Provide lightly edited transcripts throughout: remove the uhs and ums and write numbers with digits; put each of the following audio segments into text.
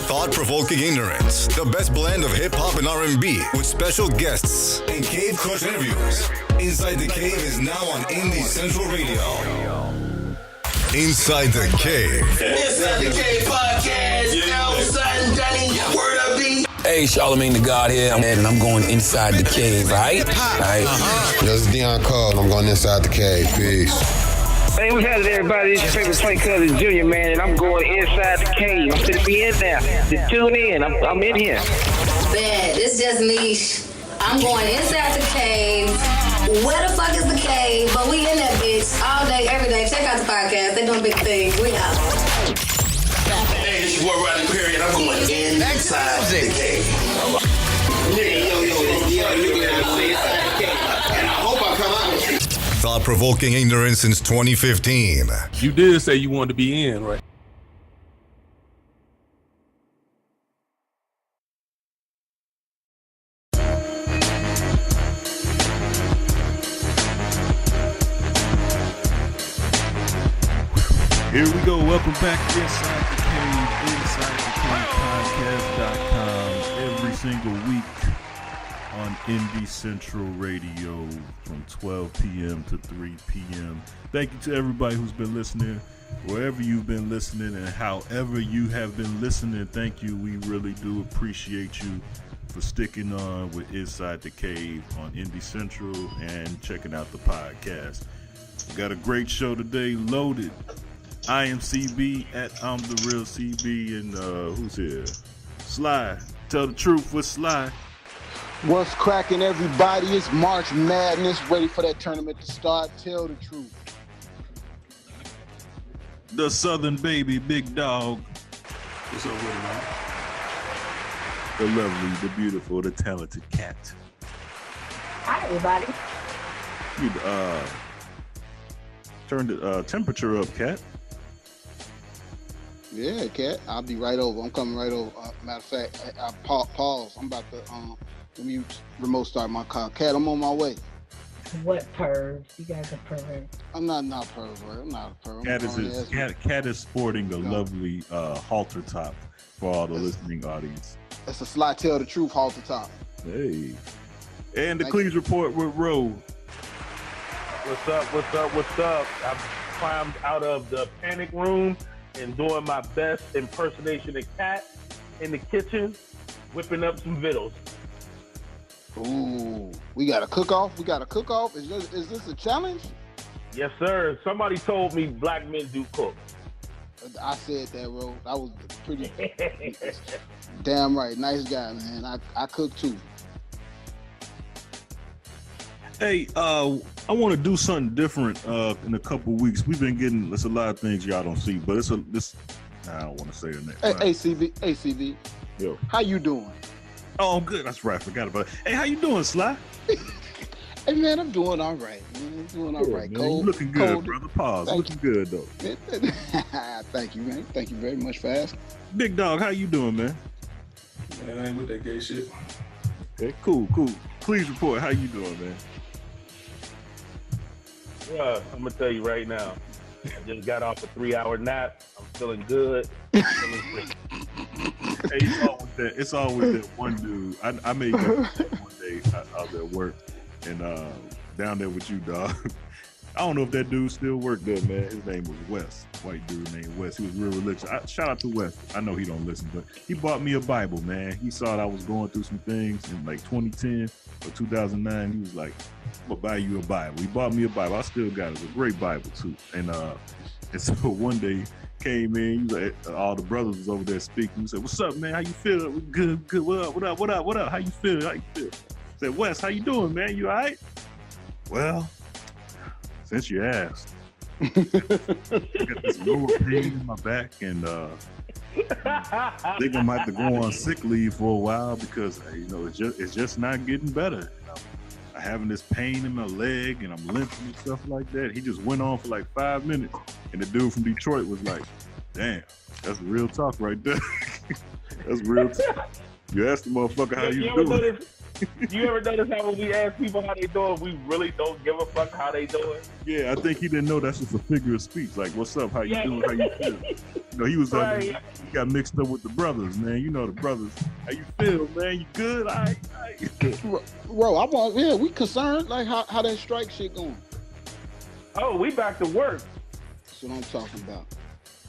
thought-provoking ignorance, the best blend of hip-hop and R&B with special guests and Cave Crush interviews. Inside the Cave is now on Indie Central Radio. Inside the Cave. Inside the Cave podcast. Outside Danny, word up B. Hey, Charlamagne the God here, and I'm going inside the cave, right? Yo, this is Dion Cole. I'm going inside the cave. Peace. Hey, what's happening, everybody? It's your favorite Frank Cousins Jr., man, and I'm going inside the cave. I'm gonna be in there. Just tune in. I'm in here. Bad. It's just niche. I'm going inside the cave. Where the fuck is the cave? But we in that bitch all day, every day. Check out the podcast. They doing big things. We out. Hey, it's your boy Rodney Perry, and I'm going inside the cave. And I hope I come out. Thought-provoking ignorance since 2015. You did say you wanted to be in, right? Here we go. Welcome back to Inside the Cave, InsideTheCavePodcast.com. Every single week on Indie Central Radio from 12 p.m. to 3 p.m. Thank you to everybody who's been listening, wherever you've been listening, and however you have been listening. Thank you. We really do appreciate you for sticking on with Inside the Cave on Indie Central and checking out the podcast. We got a great show today, loaded. I am CB at I'm the Real CB, and who's here? Sly. Tell the truth with Sly. What's cracking, everybody? It's March Madness, ready for that tournament to start. Tell the truth. The Southern Baby, Big Dog. What's up with it, man? The lovely, the beautiful, the talented Cat. Hi, everybody. You turn the temperature up, Cat. Yeah, Cat. I'll be right over. I'm coming right over. Matter of fact, I pause. I'm about to let me remote start my car. Cat, I'm on my way. What pervs? You guys are perverts. I'm not pervert. I'm not a pervert. Cat is sporting a lovely halter top for all the listening audience. That's a Sly Tell the Truth halter top. Hey. And the Cleves Report with Ro. What's up? I've climbed out of the panic room and doing my best impersonation of Cat in the kitchen, whipping up some vittles. Ooh, we got a cook-off? Is this a challenge? Yes, sir. Somebody told me black men do cook. I said that, bro. That was pretty damn right. Nice guy, man. I cook too. Hey, I want to do something different in a couple weeks. We've been getting, there's a lot of things y'all don't see, but I don't want to say the name. Hey, ACV. Yo. How you doing? Oh, I'm good. That's right. I forgot about it. Hey, how you doing, Sly? Hey, man, I'm doing all right, man. I'm doing all right. Man. You looking good, brother. Pause. Looking good, though. Thank you, man. Thank you very much for asking. Big Dog, how you doing, man? Man, I ain't with that gay shit. Okay, cool. Please report. How you doing, man? Yeah, I'm going to tell you right now. I just got off a 3-hour nap. I'm feeling good. Hey, it's always that one dude. I made that one day I was at work and down there with you, dog. I don't know if that dude still worked there, man. His name was Wes. White dude named Wes. He was real religious. Shout out to Wes. I know he don't listen, but he bought me a Bible, man. He saw that I was going through some things in like 2010 or 2009. He was like, I'm gonna buy you a Bible. He bought me a Bible. I still got it. It's a great Bible too. And so one day came in, he was like, all the brothers was over there speaking. He said, "What's up, man? How you feeling?" Good. What up? How you feeling? I said, "Wes, how you doing, man? You all right?" Well, since you asked, I got this lower pain in my back, and I think I might have to go on sick leave for a while because it's just not getting better. I'm having this pain in my leg, and I'm limping and stuff like that. He just went on for like 5 minutes, and the dude from Detroit was like, "Damn, that's real talk right there." That's real talk. You asked the motherfucker how you doing. You ever notice how when we ask people how they doing, we really don't give a fuck how they doing? Yeah, I think he didn't know that's just a figure of speech. Like, what's up? How you doing? How you feeling? No, he was Right. he got mixed up with the brothers, man. You know the brothers. How you feel, man? You good? All right. Bro, we concerned like how that strike shit going. Oh, we back to work. That's what I'm talking about.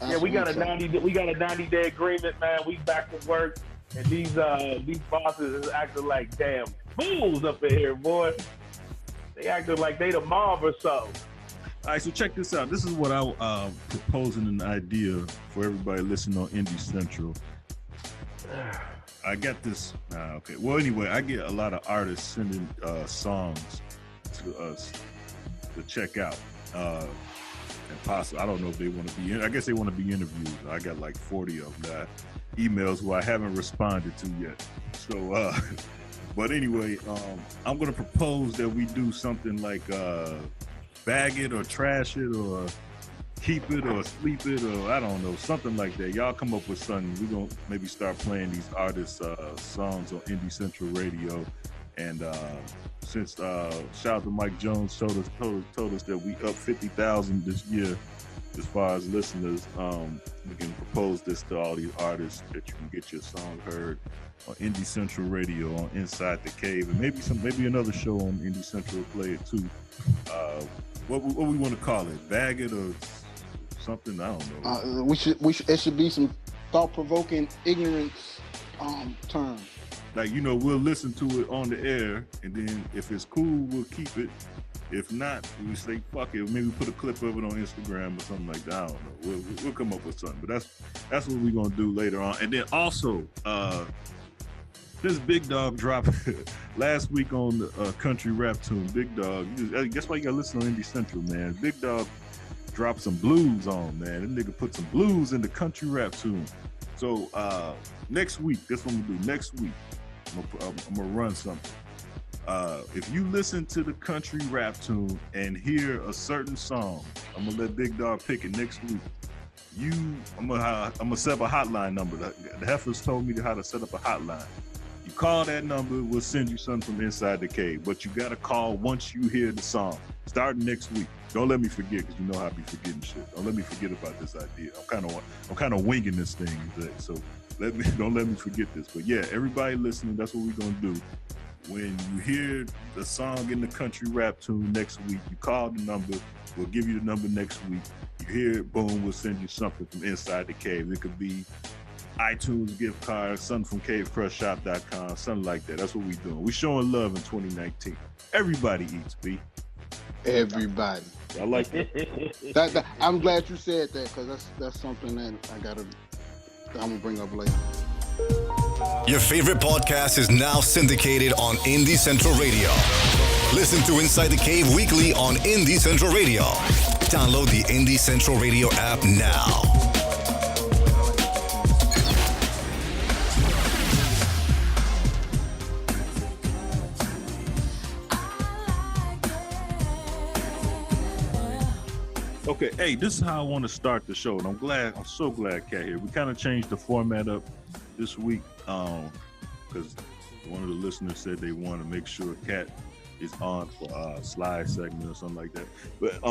Yeah, we got a 90-day agreement, man. We back to work, and these bosses is acting like damn fools up in here, boy. They acting like they the mob or something. All right, so check this out. This is what I'm proposing an idea for everybody listening on Indie Central. I got this. Okay. Well, anyway, I get a lot of artists sending songs to us to check out. And possibly, I don't know if they want to be in. I guess they want to be interviewed. I got like 40 of them emails who I haven't responded to yet. So, but anyway, I'm going to propose that we do something like bag it or trash it or keep it or sleep it or I don't know, something like that. Y'all come up with something. We're going to maybe start playing these artists' songs on Indie Central Radio. And since shout out to Mike Jones told us that we up 50,000 this year as far as listeners, we can propose this to all these artists that you can get your song heard on Indie Central Radio on Inside the Cave, and maybe another show on Indie Central will play it too. What we want to call it? Bag it or something? I don't know. We should. It should be some thought-provoking ignorance term. Like, you know, we'll listen to it on the air, and then if it's cool, we'll keep it. If not, we say fuck it. Maybe put a clip of it on Instagram or something like that. I don't know. We'll come up with something. But that's what we're gonna do later on. And then also, this Big Dog dropped last week on the country rap tune. Big Dog, that's why you gotta listen on Indie Central, man. Big Dog dropped some blues on, man. That nigga put some blues in the country rap tune. So next week, that's what I'm gonna do. Next week, I'm gonna run something. If you listen to the country rap tune and hear a certain song, I'm gonna let Big Dog pick it next week. I'm gonna set up a hotline number. The heifers told me how to set up a hotline. You call that number, we'll send you something from Inside the Cave. But you gotta call once you hear the song, starting next week. Don't let me forget, because you know how I be forgetting shit. Don't let me forget about this idea. I'm kind of winging this thing today, so don't let me forget this. But yeah, everybody listening, that's what we're gonna do. When you hear the song in the country rap tune next week, you call the number. We'll give you the number next week. You hear it, boom, we'll send you something from Inside the Cave. It could be iTunes gift card, something from cavecrushshop.com, something like that. That's what we're doing. We're showing love in 2019. Everybody eats, B. Everybody. I like that. I'm glad you said that, because that's something that I'm gonna bring up later. Your favorite podcast is now syndicated on Indie Central Radio. Listen to Inside the Cave weekly on Indie Central Radio. Download the Indie Central Radio app now. Okay, hey, this is how I want to start the show, and I'm so glad Kat here. We kind of changed the format up this week because one of the listeners said they want to make sure Kat is on for a slide segment or something like that. But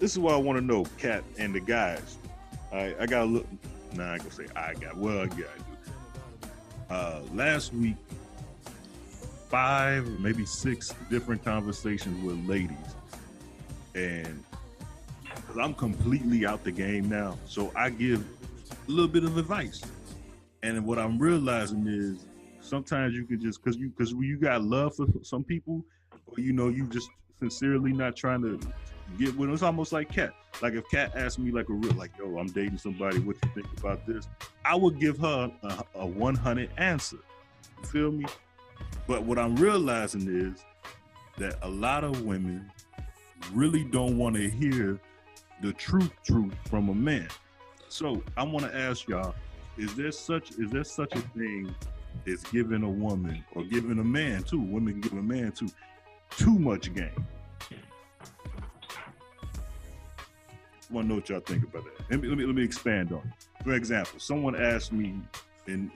this is what I want to know, Kat and the guys. I got to look. Nah, I ain't gonna say I got. Well, I got to. Last week, 5, maybe 6 different conversations with ladies, and I'm completely out the game now, so I give a little bit of advice. And what I'm realizing is sometimes you can just, because you got love for some people, or you just sincerely not trying to get with them. It's almost like Kat. Like if Kat asked me like yo, I'm dating somebody, what you think about this? I would give her a 100 answer. You feel me? But what I'm realizing is that a lot of women really don't want to hear the truth from a man. So I want to ask y'all, is there such a thing as giving a woman, or giving a man too, women give a man too much game? I want to know what y'all think about that. Let me expand on it. For example, someone asked me, and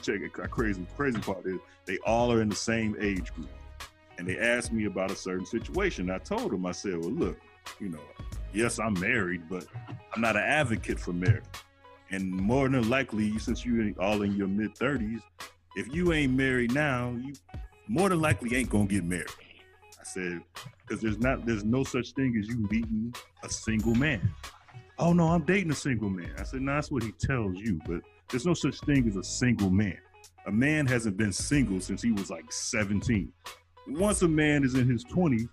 check it, crazy part is they all are in the same age group, and they asked me about a certain situation. I told them, I said, well, look, yes, I'm married, but I'm not an advocate for marriage. And more than likely, since you all in your mid-30s, if you ain't married now, you more than likely ain't gonna get married. I said, because there's no such thing as you meeting a single man. Oh no, I'm dating a single man. I said, no, that's what he tells you, but there's no such thing as a single man. A man hasn't been single since he was like 17. Once a man is in his 20s,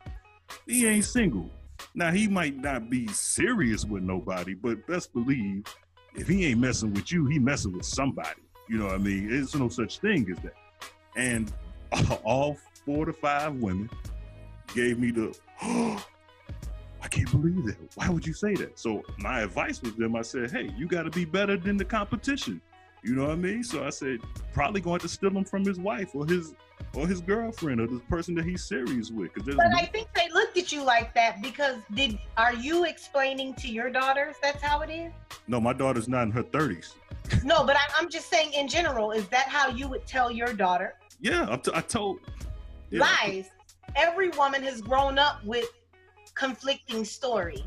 he ain't single. Now, he might not be serious with nobody, but best believe, if he ain't messing with you, he messing with somebody. You know what I mean? There's no such thing as that. And all 4 to 5 women gave me the, oh, I can't believe that. Why would you say that? So my advice was them, I said, hey, you got to be better than the competition. You know what I mean? So I said, probably going to steal him from his wife or his girlfriend or the person that he's serious with. But I think they looked at you like that because are you explaining to your daughters that's how it is? No, my daughter's not in her 30s. No, but I'm just saying in general, is that how you would tell your daughter? Yeah, I told. Yeah. Lies. Every woman has grown up with conflicting story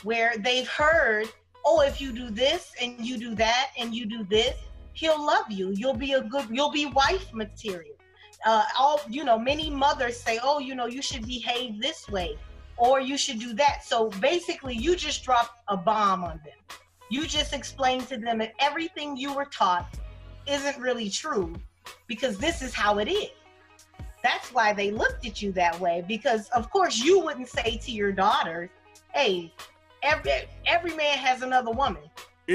where they've heard, oh, if you do this and you do that and you do this, he'll love you. You'll be wife material. Many mothers say, oh, you should behave this way or you should do that. So basically you just dropped a bomb on them. You just explained to them that everything you were taught isn't really true because this is how it is. That's why they looked at you that way, because of course you wouldn't say to your daughters, hey, every man has another woman,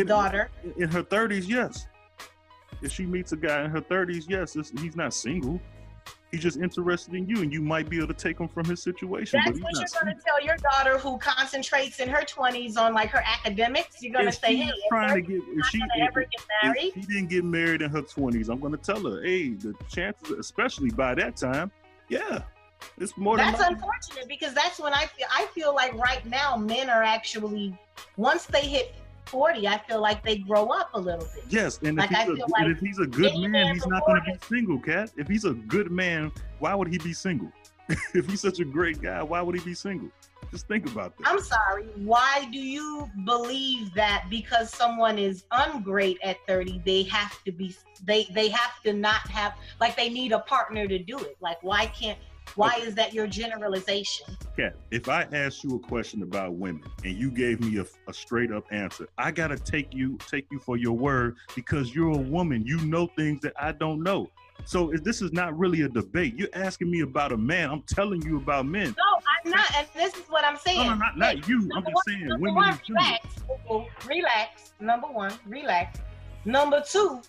daughter. In her 30s, yes. If she meets a guy in her 30s, yes, he's not single. He's just interested in you, and you might be able to take him from his situation. That's what you're going to tell your daughter who concentrates in her 20s on like her academics. You're going to say, hey, if she didn't get married in her 20s, I'm going to tell her, hey, the chances, especially by that time, yeah, it's more than that's unfortunate because that's when I feel like right now men are actually, once they hit 40, I feel like they grow up a little bit. Yes, and if he's a good man, he's not going to be single, Kat. If he's a good man, why would he be single? If he's such a great guy, why would he be single? Just think about that. I'm sorry. Why do you believe that because someone is ungreat at 30, they have to be, they have to not have, like they need a partner to do it? Like why is that your generalization? Kat, if I asked you a question about women and you gave me a straight up answer, I gotta take you for your word because you're a woman. You know things that I don't know. So this is not really a debate. You're asking me about a man. I'm telling you about men. No, I'm not. And this is what I'm saying. No, not you. I'm just saying women in general. Relax. Number one, relax. Number two,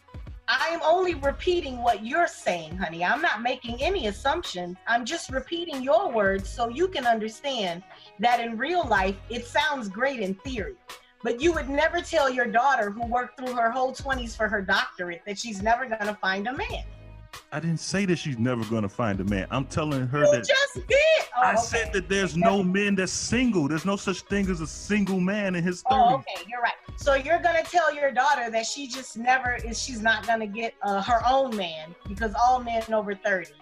I am only repeating what you're saying, honey. I'm not making any assumptions. I'm just repeating your words so you can understand that in real life, it sounds great in theory. But you would never tell your daughter who worked through her whole 20s for her doctorate that she's never going to find a man. I didn't say that she's never going to find a man. I'm telling her you that. Just did. Oh, I said that there's no men that's single. There's no such thing as a single man in his 30s. Oh, okay, you're right. So you're going to tell your daughter that she's not going to get her own man because all men over 30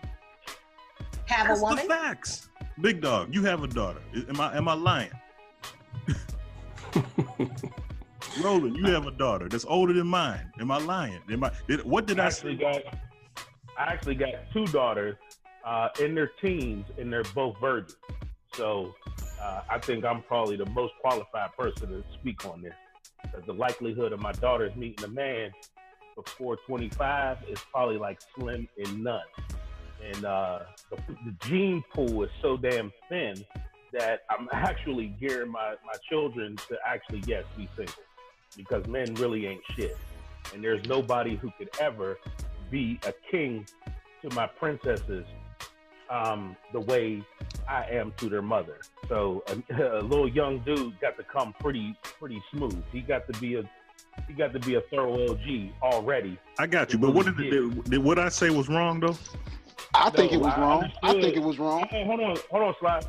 have that's a woman? That's the facts. Big dog, you have a daughter. Am I lying? Roland, you have a daughter that's older than mine. Am I lying? What did I say? I actually got 2 daughters in their teens, and they're both virgins. So I think I'm probably the most qualified person to speak on this. Because the likelihood of my daughters meeting a man before 25 is probably like slim and none. And the gene pool is so damn thin that I'm actually gearing my children to actually, yes, be single. Because men really ain't shit. And there's nobody who could ever be a king to my princesses the way I am to their mother. So a little young dude got to come pretty smooth. He got to be a thorough OG already. I got you, but did what I say was wrong though? I think it was wrong. Hold on, Sly.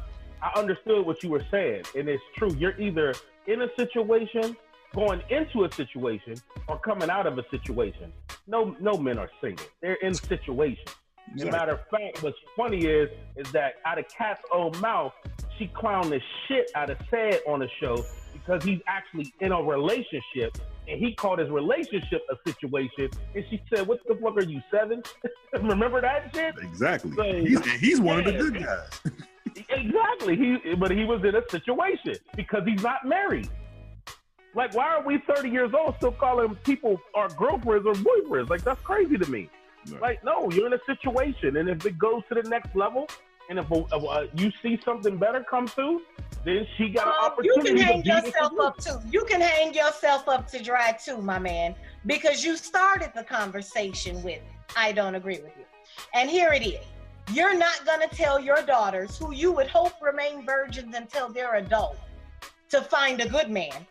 I understood what you were saying, and it's true. You're either in a situation, going into a situation, or coming out of a situation. No men are single. They're in situations. As a matter of fact, what's funny is that out of Kat's own mouth, she clowned the shit out of Sad on the show because he's actually in a relationship, and he called his relationship a situation. And she said, "What the fuck are you, 7?" Remember that shit? Exactly. So, he's one of the good guys. Exactly. But he was in a situation because he's not married. Like, why are we 30 years old still calling people our girlfriends or boyfriends? Like, that's crazy to me. Right. Like, no, you're in a situation, and if it goes to the next level, and if you see something better come through, then she got an opportunity. You can hang yourself up too. You can hang yourself up to dry too, my man, because you started the conversation with, "I don't agree with you." And here it is. You're not gonna tell your daughters, who you would hope remain virgins until they're adult, to find a good man.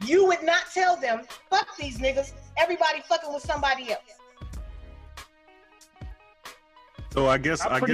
You would not tell them, "Fuck these niggas, everybody fucking with somebody else." So I guess that's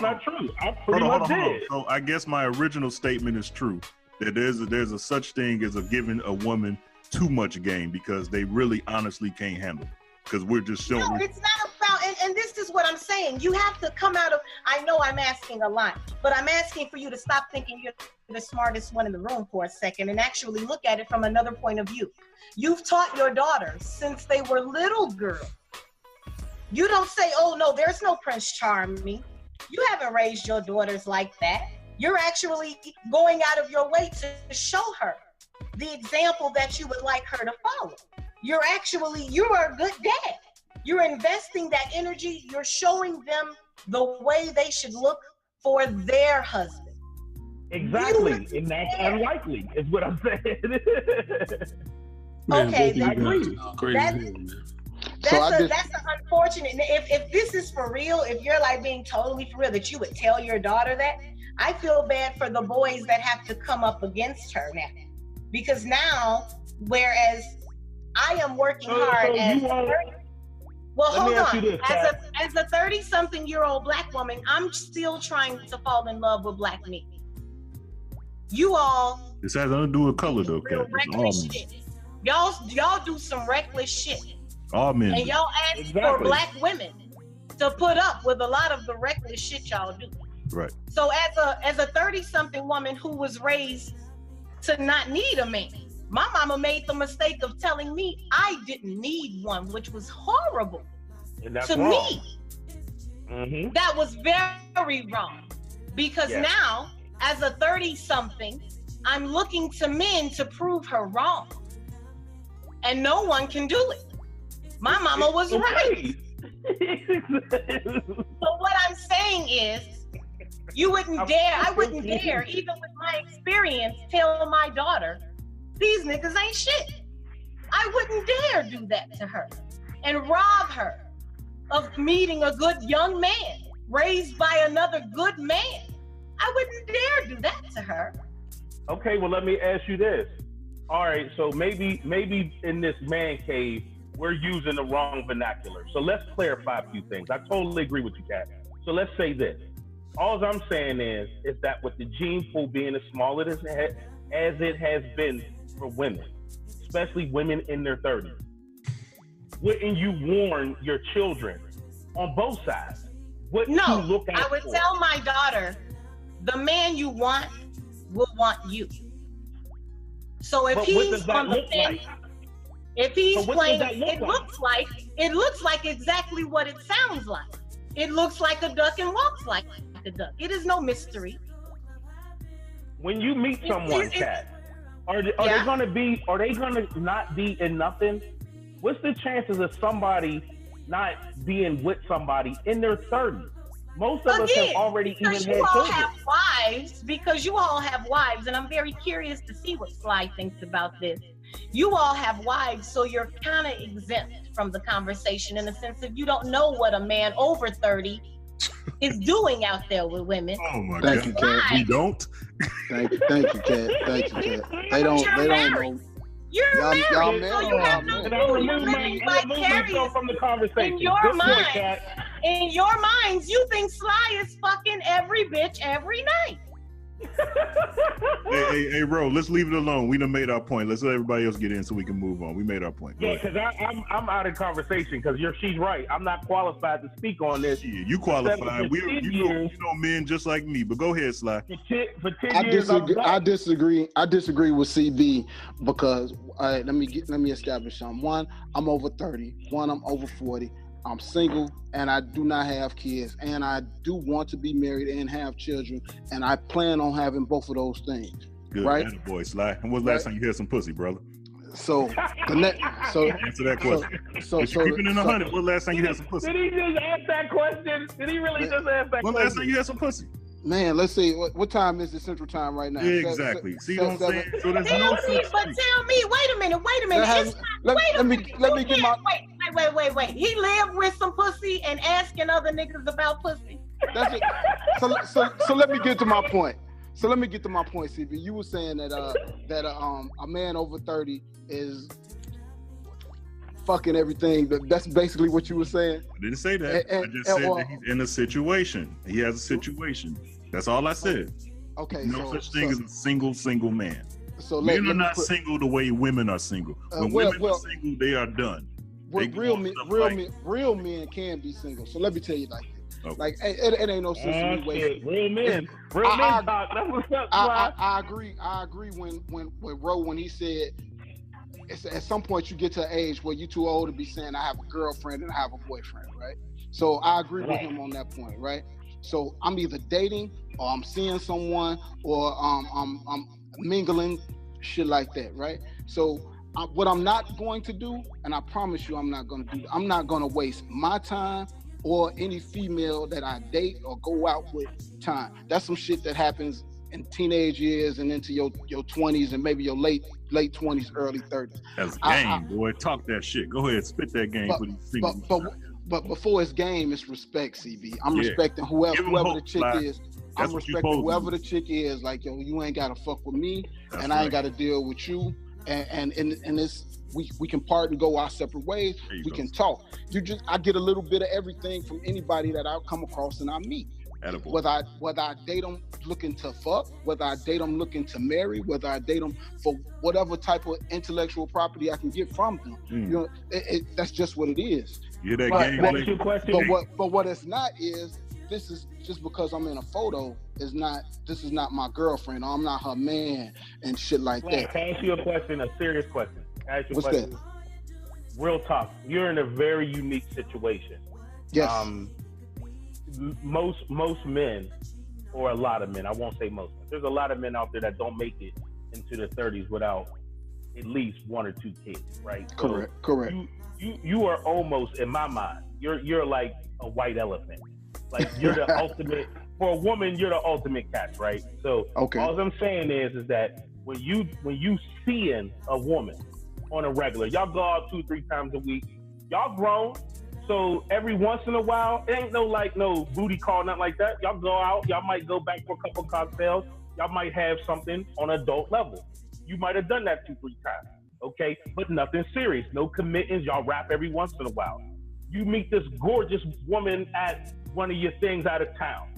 not true. I pretty much did. So I guess my original statement is true, that there's a such thing as giving a woman too much game because they really honestly can't handle it. Because we're just showing. No, it's not about, and this is what I'm saying. You have to come out of, I know I'm asking a lot, but I'm asking for you to stop thinking you're the smartest one in the room for a second and actually look at it from another point of view. You've taught your daughters since they were little girls. You don't say, "Oh no, there's no Prince Charming." You haven't raised your daughters like that. You're actually going out of your way to show her the example that you would like her to follow. You are a good dad. You're investing that energy. You're showing them the way they should look for their husband. Exactly, and that's unlikely, is what I'm saying. Okay, that's an unfortunate. If this is for real, if you're like being totally for real, that you would tell your daughter that, I feel bad for the boys that have to come up against her now, because now, whereas I am working hard as hold on. As a 30-something-year-old black woman, I'm still trying to fall in love with black men. You all. This has nothing to do with color, though, Kat. Reckless shit. Y'all do some reckless shit. All men. And y'all ask for black women to put up with a lot of the reckless shit y'all do. Right. So as a 30-something woman who was raised to not need a man, my mama made the mistake of telling me I didn't need one, which was horrible to me. Mm-hmm. That was very wrong. Because now, as a 30-something, I'm looking to men to prove her wrong. And no one can do it. My mama was right. So what I'm saying is, I wouldn't dare, even with my experience, tell my daughter, "These niggas ain't shit." I wouldn't dare do that to her and rob her of meeting a good young man raised by another good man. I wouldn't dare do that to her. Okay, well, let me ask you this. All right, so maybe in this man cave, we're using the wrong vernacular. So let's clarify a few things. I totally agree with you, Kat. So let's say this. All I'm saying is that with the gene pool being as small as it has been for women, especially women in their 30s, wouldn't you warn your children on both sides? What you look out I would for? tell my daughter, the man you want will want you. So if he's on the fence, if he's playing, it looks like exactly what it sounds like. It looks like a duck and walks like a duck. It is no mystery. When you meet someone, Kat, are they gonna not be in nothing? What's the chances of somebody not being with somebody in their 30s? Most of us have already even had children. Because you all have wives, and I'm very curious to see what Sly thinks about this. You all have wives, so you're kind of exempt from the conversation in the sense that you don't know what a man over 30 is doing out there with women. Oh my God. Thank you, Kat. We don't? Thank you, Kat. They don't know. You're married, so you have no clue. You're living vicariously from the conversation. In your minds, you think Sly is fucking every bitch every night. Hey, Ro, let's leave it alone. We done made our point. Let's let everybody else get in so we can move on. We made our point. Yeah, because I'm out of conversation because she's right. I'm not qualified to speak on this. Yeah, you qualified. You know men just like me. But go ahead, Sly. For 10 years, I disagree with CB because let me establish something. One, I'm over 30. One, I'm over 40. I'm single and I do not have kids, and I do want to be married and have children, and I plan on having both of those things. Good, right? Boy, Sly. And when's the last time you had some pussy, brother? So answer that question. So keeping in 100. When last time you had some pussy? Did he just ask that question? Did he really just ask that question? When last time you had some pussy? Man, let's see. What time is it Central Time right now? Yeah, exactly. See what I'm saying? So there's no such thing. Tell me. Wait a minute. Let me get my. Wait. He lived with some pussy and asking other niggas about pussy. That's it. So let me get to my point. CB. You were saying that a man over 30 is fucking everything. That's basically what you were saying. I didn't say that. I just said that he's in a situation. He has a situation. That's all I said. Okay. No such thing as a single man. So men are not single the way women are single. When women are single, they are done. Real men can be single. So let me tell you like this. Okay. Like it ain't no sense in me wasting. Real men talk. That's what's up. I agree when Ro, when he said at some point you get to an age where you're too old to be saying I have a girlfriend and I have a boyfriend, right? So I agree with him on that point, right? So I'm either dating or I'm seeing someone or I'm mingling, shit like that, right? So what I'm not going to do, and I promise you I'm not going to do, I'm not going to waste my time or any female that I date or go out with time. That's some shit that happens in teenage years and into your 20s and maybe your late 20s, early 30s. That's game, boy. Talk that shit. Go ahead, spit that game for these singles. But before it's game, it's respect, CB. I'm respecting whoever the chick is. I'm respecting whoever the chick is. Like, yo, you ain't gotta fuck with me, and I ain't gotta deal with you. And this, we can part and go our separate ways. We can talk. I get a little bit of everything from anybody that I come across and I meet. Whether I date them looking to fuck, whether I date them looking to marry, whether I date them for whatever type of intellectual property I can get from them. You know, that's just what it is. Yeah, that game. But what it's not is, this is just because I'm in a photo this is not my girlfriend, or I'm not her man and shit like that. Can I ask you a question, a serious question? What's that? Real talk. You're in a very unique situation. Yes. Most men, or a lot of men, I won't say most, there's a lot of men out there that don't make it into their 30s without at least 1 or 2 kids, right? Correct. You are almost, in my mind, you're like a white elephant. Like, you're the ultimate, for a woman, you're the ultimate catch, right? So all I'm saying is that when you seeing a woman on a regular, y'all go out 2-3 times a week, y'all grown. So every once in a while, it ain't no booty call, nothing like that. Y'all go out, y'all might go back for a couple cocktails. Y'all might have something on adult level. You might have done that 2-3 times, okay? But nothing serious, no commitments. Y'all rap every once in a while. You meet this gorgeous woman at one of your things out of town.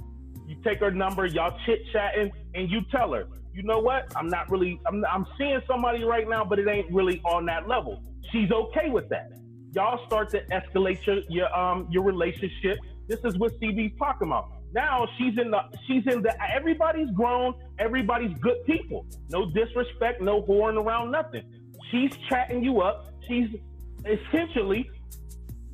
You take her number, y'all chit-chatting, and you tell her, you know what? I'm seeing somebody right now, but it ain't really on that level. She's okay with that. Y'all start to escalate your relationship. This is what CB's talking about. Now she's in the everybody's grown, everybody's good people. No disrespect, no whoring around, nothing. She's chatting you up. She's essentially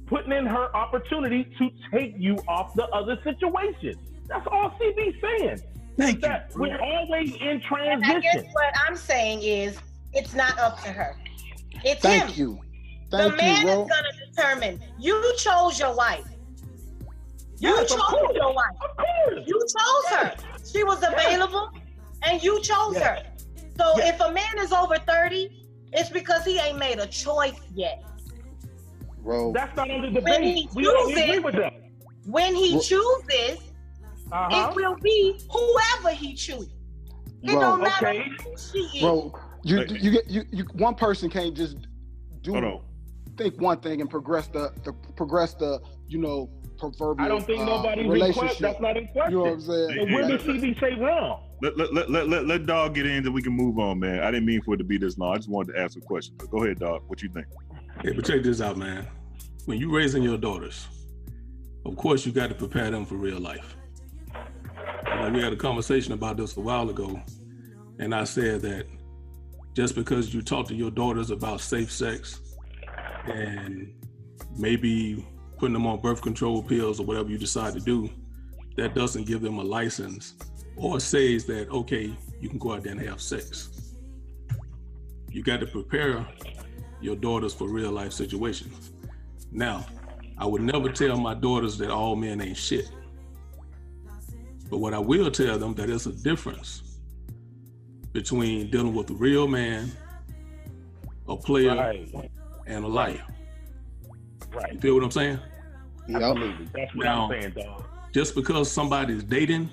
putting in her opportunity to take you off the other situation. That's all CB's saying. Thank you. We're always in transition. I guess what I'm saying is it's not up to her. It's him. Thank you. The man is going to determine. You chose your wife. You chose your wife. You chose her. She was available, and you chose her. So if a man is over 30, it's because he ain't made a choice yet. Bro, that's not under debate. We agree with that. When he chooses, it will be whoever he chooses. It don't matter who she is. Bro, you one person can't just think one thing and progress the proverbial I don't think nobody's relationship. That's not in question. You know what I'm saying? So where does CB say wrong? Let Dog get in, then we can move on, man. I didn't mean for it to be this long. I just wanted to ask a question. But go ahead, Dog. What you think? Hey, but check this out, man. When you raising your daughters, of course you got to prepare them for real life. We had a conversation about this a while ago, and I said that just because you talk to your daughters about safe sex and maybe putting them on birth control pills or whatever you decide to do, that doesn't give them a license or says that, okay, you can go out there and have sex. You got to prepare your daughters for real life situations. Now, I would never tell my daughters that all men ain't shit. But what I will tell them that there's a difference between dealing with a real man, a player, and a liar. Right. You feel what I'm saying? Absolutely. That's what I'm saying, dog. Just because somebody's dating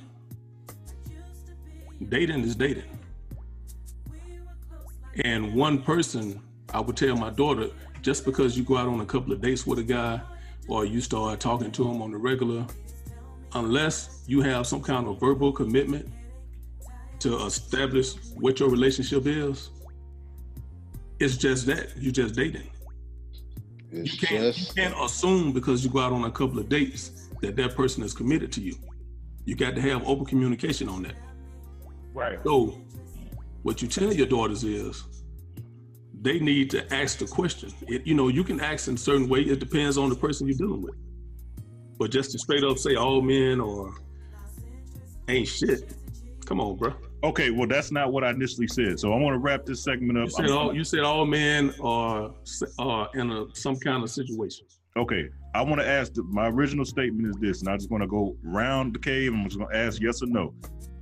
is dating. And one person, I would tell my daughter, just because you go out on a couple of dates with a guy or you start talking to him on the regular, unless you have some kind of verbal commitment to establish what your relationship is, it's just that, you just dating. You can't assume because you go out on a couple of dates that person is committed to you. You got to have open communication on that. Right. So what you tell your daughters is they need to ask the question. You can ask in a certain way. It depends on the person you're dealing with. But just to straight up say all men or ain't shit, come on, bro. Okay, well, that's not what I initially said. So I want to wrap this segment up. You said all men are in some kind of situation. Okay, I want to ask, my original statement is this, and I just want to go round the cave. I'm just going to ask yes or no.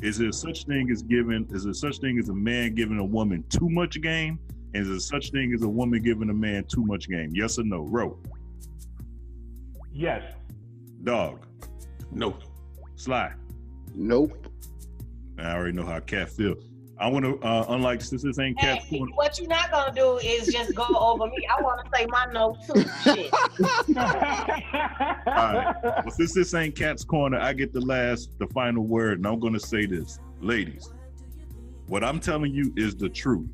Is there such thing as a man giving a woman too much game? And is there such thing as a woman giving a man too much game? Yes or no? Ro? Yes. Dog? No. Sly? Nope. I already know how Cat feel. I want to, unlike, since this ain't Cat's Corner. What you're not gonna do is just go over me. I want to say my no too. Shit. All right. Well, since this ain't Cat's Corner, I get the final word, and I'm going to say this. Ladies, what I'm telling you is the truth.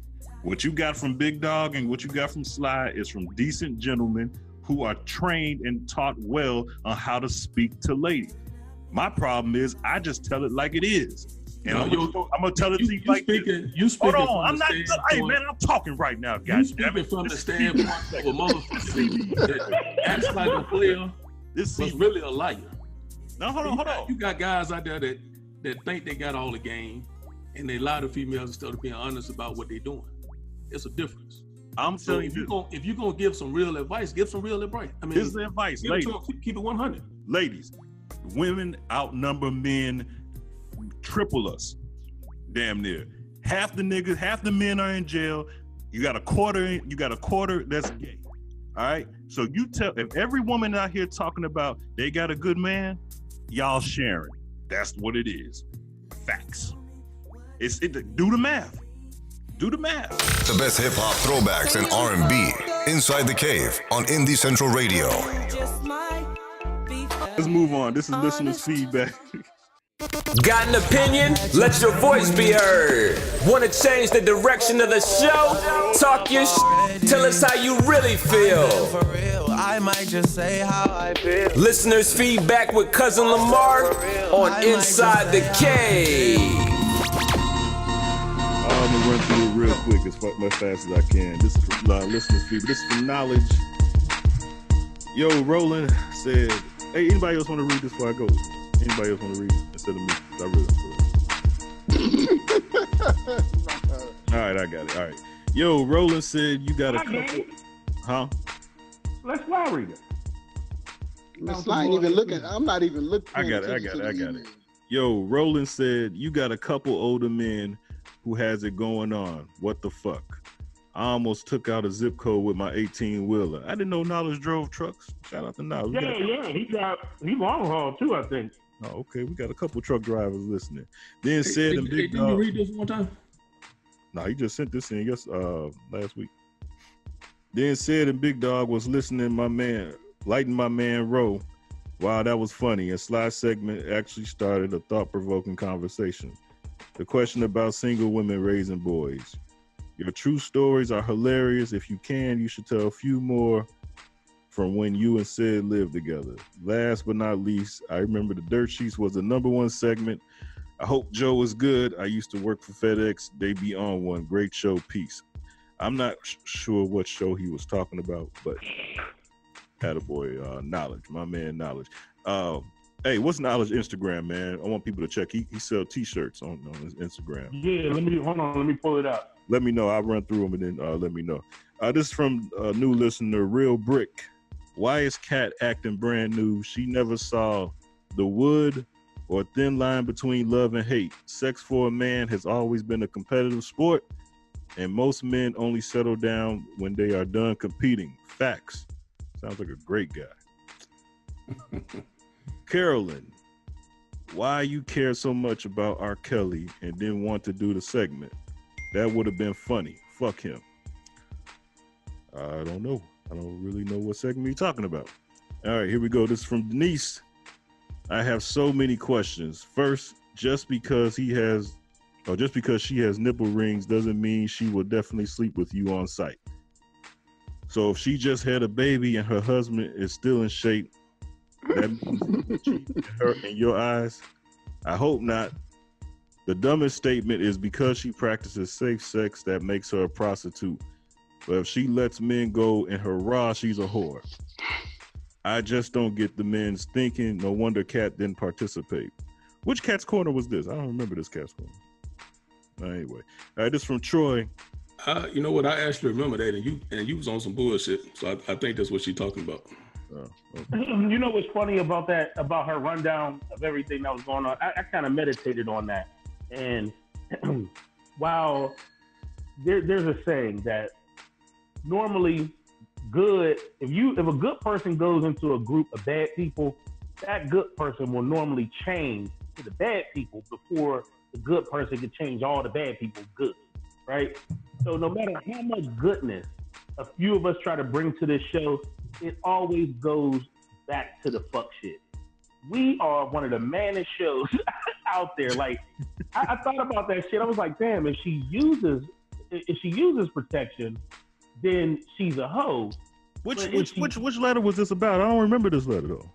What you got from Big Dog and what you got from Sly is from decent gentlemen who are trained and taught well on how to speak to ladies. My problem is I just tell it like it is. And I'm gonna tell it to you like this. Hold on, I'm not. Hey man, I'm talking right now, guys. You speaking from the standpoint of a motherfucker that acts like a player, was really a liar. No, hold on. You got guys out there that think they got all the game, and they lie to females instead of being honest about what they're doing. It's a difference. I'm telling you, if you're gonna give some real advice, give some real advice. I mean, this is the advice, ladies. Keep it 100. Ladies, women outnumber men triple us, damn near. Half the men are in jail. You got a quarter that's gay. All right. So if every woman out here talking about they got a good man, y'all sharing. That's what it is. Facts. Do the math. Do the math. The best hip hop throwbacks and R&B inside the cave on Indie Central Radio. Let's move on. This is listeners' feedback. Got an opinion? Let your voice be heard. Want to change the direction of the show? Talk your shit. Tell us how you really feel. I might just say how I feel. Listeners' feedback with Cousin Lamar on Inside the Cave. I'm gonna run through it real quick as fast as I can. This is for listeners' feedback. This is for knowledge. Yo, Roland said, hey, anybody else want to read this before I go? Anybody else want to read it instead of me? I really All right, I got it. All right. Yo, Roland said you got a couple. Huh? Let's fly read it. I ain't even looking. I'm not even looking. I got it. Yo, Roland said you got a couple older men who has it going on. What the fuck? I almost took out a zip code with my 18-wheeler. I didn't know Knowledge drove trucks. Shout out to Knowledge. Yeah. He long haul too, I think. Oh, okay. We got a couple truck drivers listening. Then said and Big Dog. Did you read this one time? No, he just sent this in last week. Then said and Big Dog was listening lighting my man Ro. Wow, that was funny. A Sly segment actually started a thought-provoking conversation. The question about single women raising boys. Your true stories are hilarious. If you can, you should tell a few more from when you and Sid lived together. Last but not least, I remember the Dirt Sheets was the #1 segment. I hope Joe is good. I used to work for FedEx. They be on one. Great show. Peace. I'm not sure what show he was talking about, but attaboy, Knowledge. My man, Knowledge. Hey, what's Knowledge Instagram, man? I want people to check. He sell T-shirts on his Instagram. Yeah, let me pull it up. Let me know. I'll run through them and then let me know. This is from a new listener, Real Brick. Why is Kat acting brand new? She never saw the wood or thin line between love and hate. Sex for a man has always been a competitive sport, and most men only settle down when they are done competing. Facts. Sounds like a great guy. Carolyn, why you care so much about R. Kelly and didn't want to do the segment? That would have been funny. Fuck him. I don't know. I don't really know what segment you're talking about. All right, here we go. This is from Denise. I have so many questions. First, just because she has nipple rings doesn't mean she will definitely sleep with you on sight. So if she just had a baby and her husband is still in shape, that means cheat in your eyes? I hope not. The dumbest statement is because she practices safe sex that makes her a prostitute. But if she lets men go in her raw, she's a whore. I just don't get the men's thinking. No wonder Kat didn't participate. Which Cat's Corner was this? I don't remember this Cat's Corner. Anyway, all right, this is from Troy. You know what? I actually remember that, and you was on some bullshit. So I think that's what she's talking about. Okay. You know what's funny about that, about her rundown of everything that was going on? I kind of meditated on that. And while there's a saying that normally if a good person goes into a group of bad people, that good person will normally change to the bad people before the good person can change all the bad people good, right? So no matter how much goodness a few of us try to bring to this show, it always goes back to the fuck shit. We are one of the maddest shows out there. Like, I thought about that shit. I was like, damn, if she uses protection, then she's a hoe. Which letter was this about? I don't remember this letter though.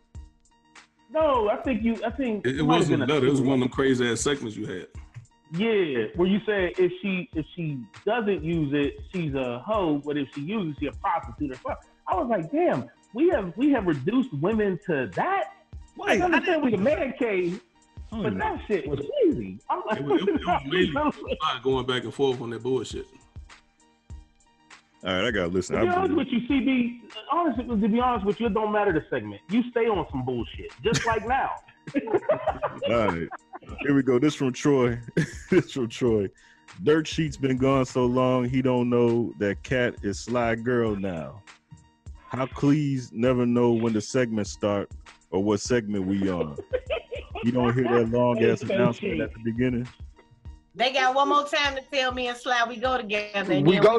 No, I think it wasn't a letter. It was one of them crazy ass segments you had. Yeah, where you said if she doesn't use it, she's a hoe, but if she uses it, she's a prostitute or fuck. I was like, damn, we have reduced women to that. Wait, I understand we the man cave, but that shit was crazy. I'm like, it was really going back and forth on that bullshit. All right, I gotta listen. To be honest with you, CB, to be honest with you, it don't matter the segment. You stay on some bullshit, just like now. All right, here we go. This from Troy. Dirt Sheet's been gone so long, he don't know that Kat is Sly Girl now. How please never know when the segment start or what segment we on. You don't hear that long ass announcement at the beginning. They got one more time to tell me and Sly we go together. We go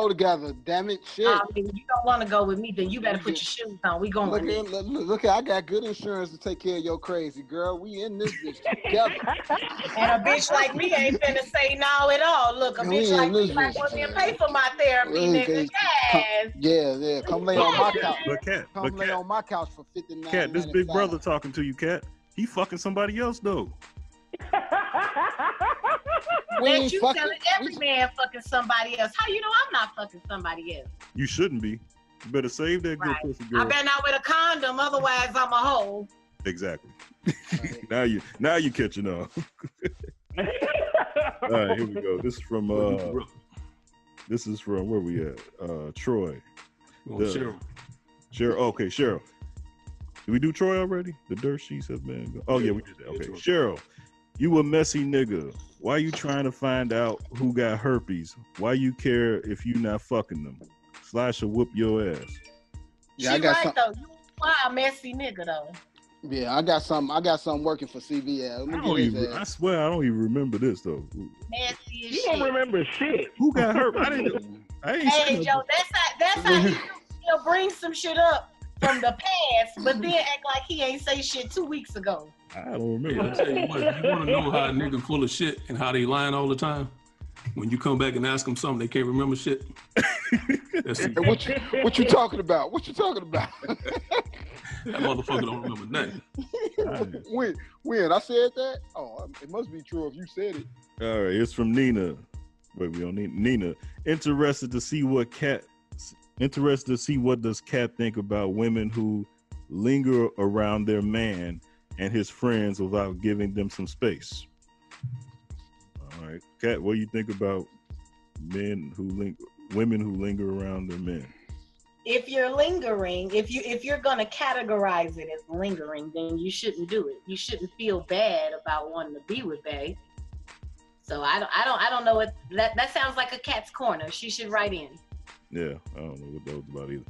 together. Damn it, shit. If you don't want to go with me, then you better put your shoes on. We going. Look, I got good insurance to take care of your crazy girl. We in this bitch together. And a bitch like me ain't finna say no at all. Look, a bitch like me might want me to pay for my therapy, nigga. Yes. Yeah. Come lay on my couch. Come lay on my couch for $59. Kat, this big brother talking to you, Kat. He fucking somebody else though. That you telling every man fucking somebody else. How you know I'm not fucking somebody else? You shouldn't be. You better save that good pussy girl. I better not wear a condom, otherwise I'm a hoe. Exactly. now you catching on. All right, here we go. This is from where we at? Troy. Cheryl. Okay, Cheryl. Did we do Troy already? The Dirt Sheets have been. Oh yeah, we did that. Okay, Cheryl. You a messy nigga. Why you trying to find out who got herpes? Why you care if you not fucking them? Sly should whoop your ass. Yeah, I got though. You why a messy nigga though? Yeah, I got something working for CBS. I swear I don't even remember this though. Messy as you shit. don't remember shit. Who got herpes? I ain't Hey Joe, that's how he'll bring some shit up from the past, but then act like he ain't say shit 2 weeks ago. I don't remember. I'll tell you what, you want to know how a nigga full of shit and how they lying all the time? When you come back and ask them something, they can't remember shit. Hey, what you talking about? What you talking about? That motherfucker don't remember nothing. When I said that? Oh, it must be true if you said it. All right, it's from Nina. Wait, we don't need Nina. Interested to see what does Kat think about women who linger around their man and his friends without giving them some space. All right, Kat, what do you think about women who linger around their men? If you're lingering, if you're gonna categorize it as lingering, then you shouldn't do it. You shouldn't feel bad about wanting to be with Bae. So I don't know what that sounds like a Cat's corner. She should write in. Yeah, I don't know what that was about either.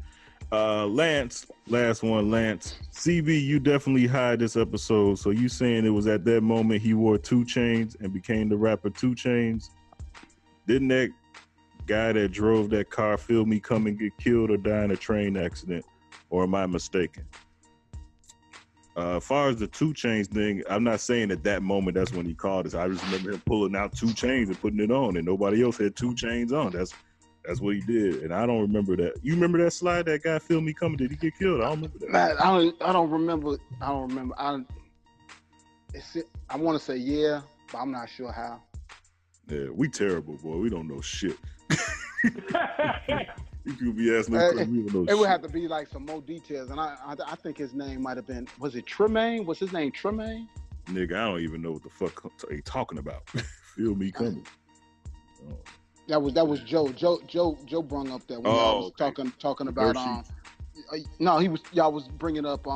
Lance, last one, Lance. CB, you definitely hide this episode. So you saying it was at that moment he wore 2 Chainz and became the rapper 2 Chainz? Didn't that guy that drove that car feel me come and get killed or die in a train accident? Or am I mistaken? As far as the 2 Chainz thing, I'm not saying at that moment that's when he called us. I just remember him pulling out 2 Chainz and putting it on, and nobody else had 2 Chainz on. That's what he did, and I don't remember that. You remember that slide that guy filmed me coming? Did he get killed? I don't remember that. Man, I don't remember. I want to say yeah, but I'm not sure how. Yeah, we terrible, boy. We don't know shit. You could be asking us questions, we don't know it shit. would have to be like some more details, and I think his name might have been, was it Tremaine? Was his name Tremaine? Nigga, I don't even know what the fuck they talking about. Feel me coming. Oh. That was Joe. Joe brung up that when y'all was talking about y'all was bringing up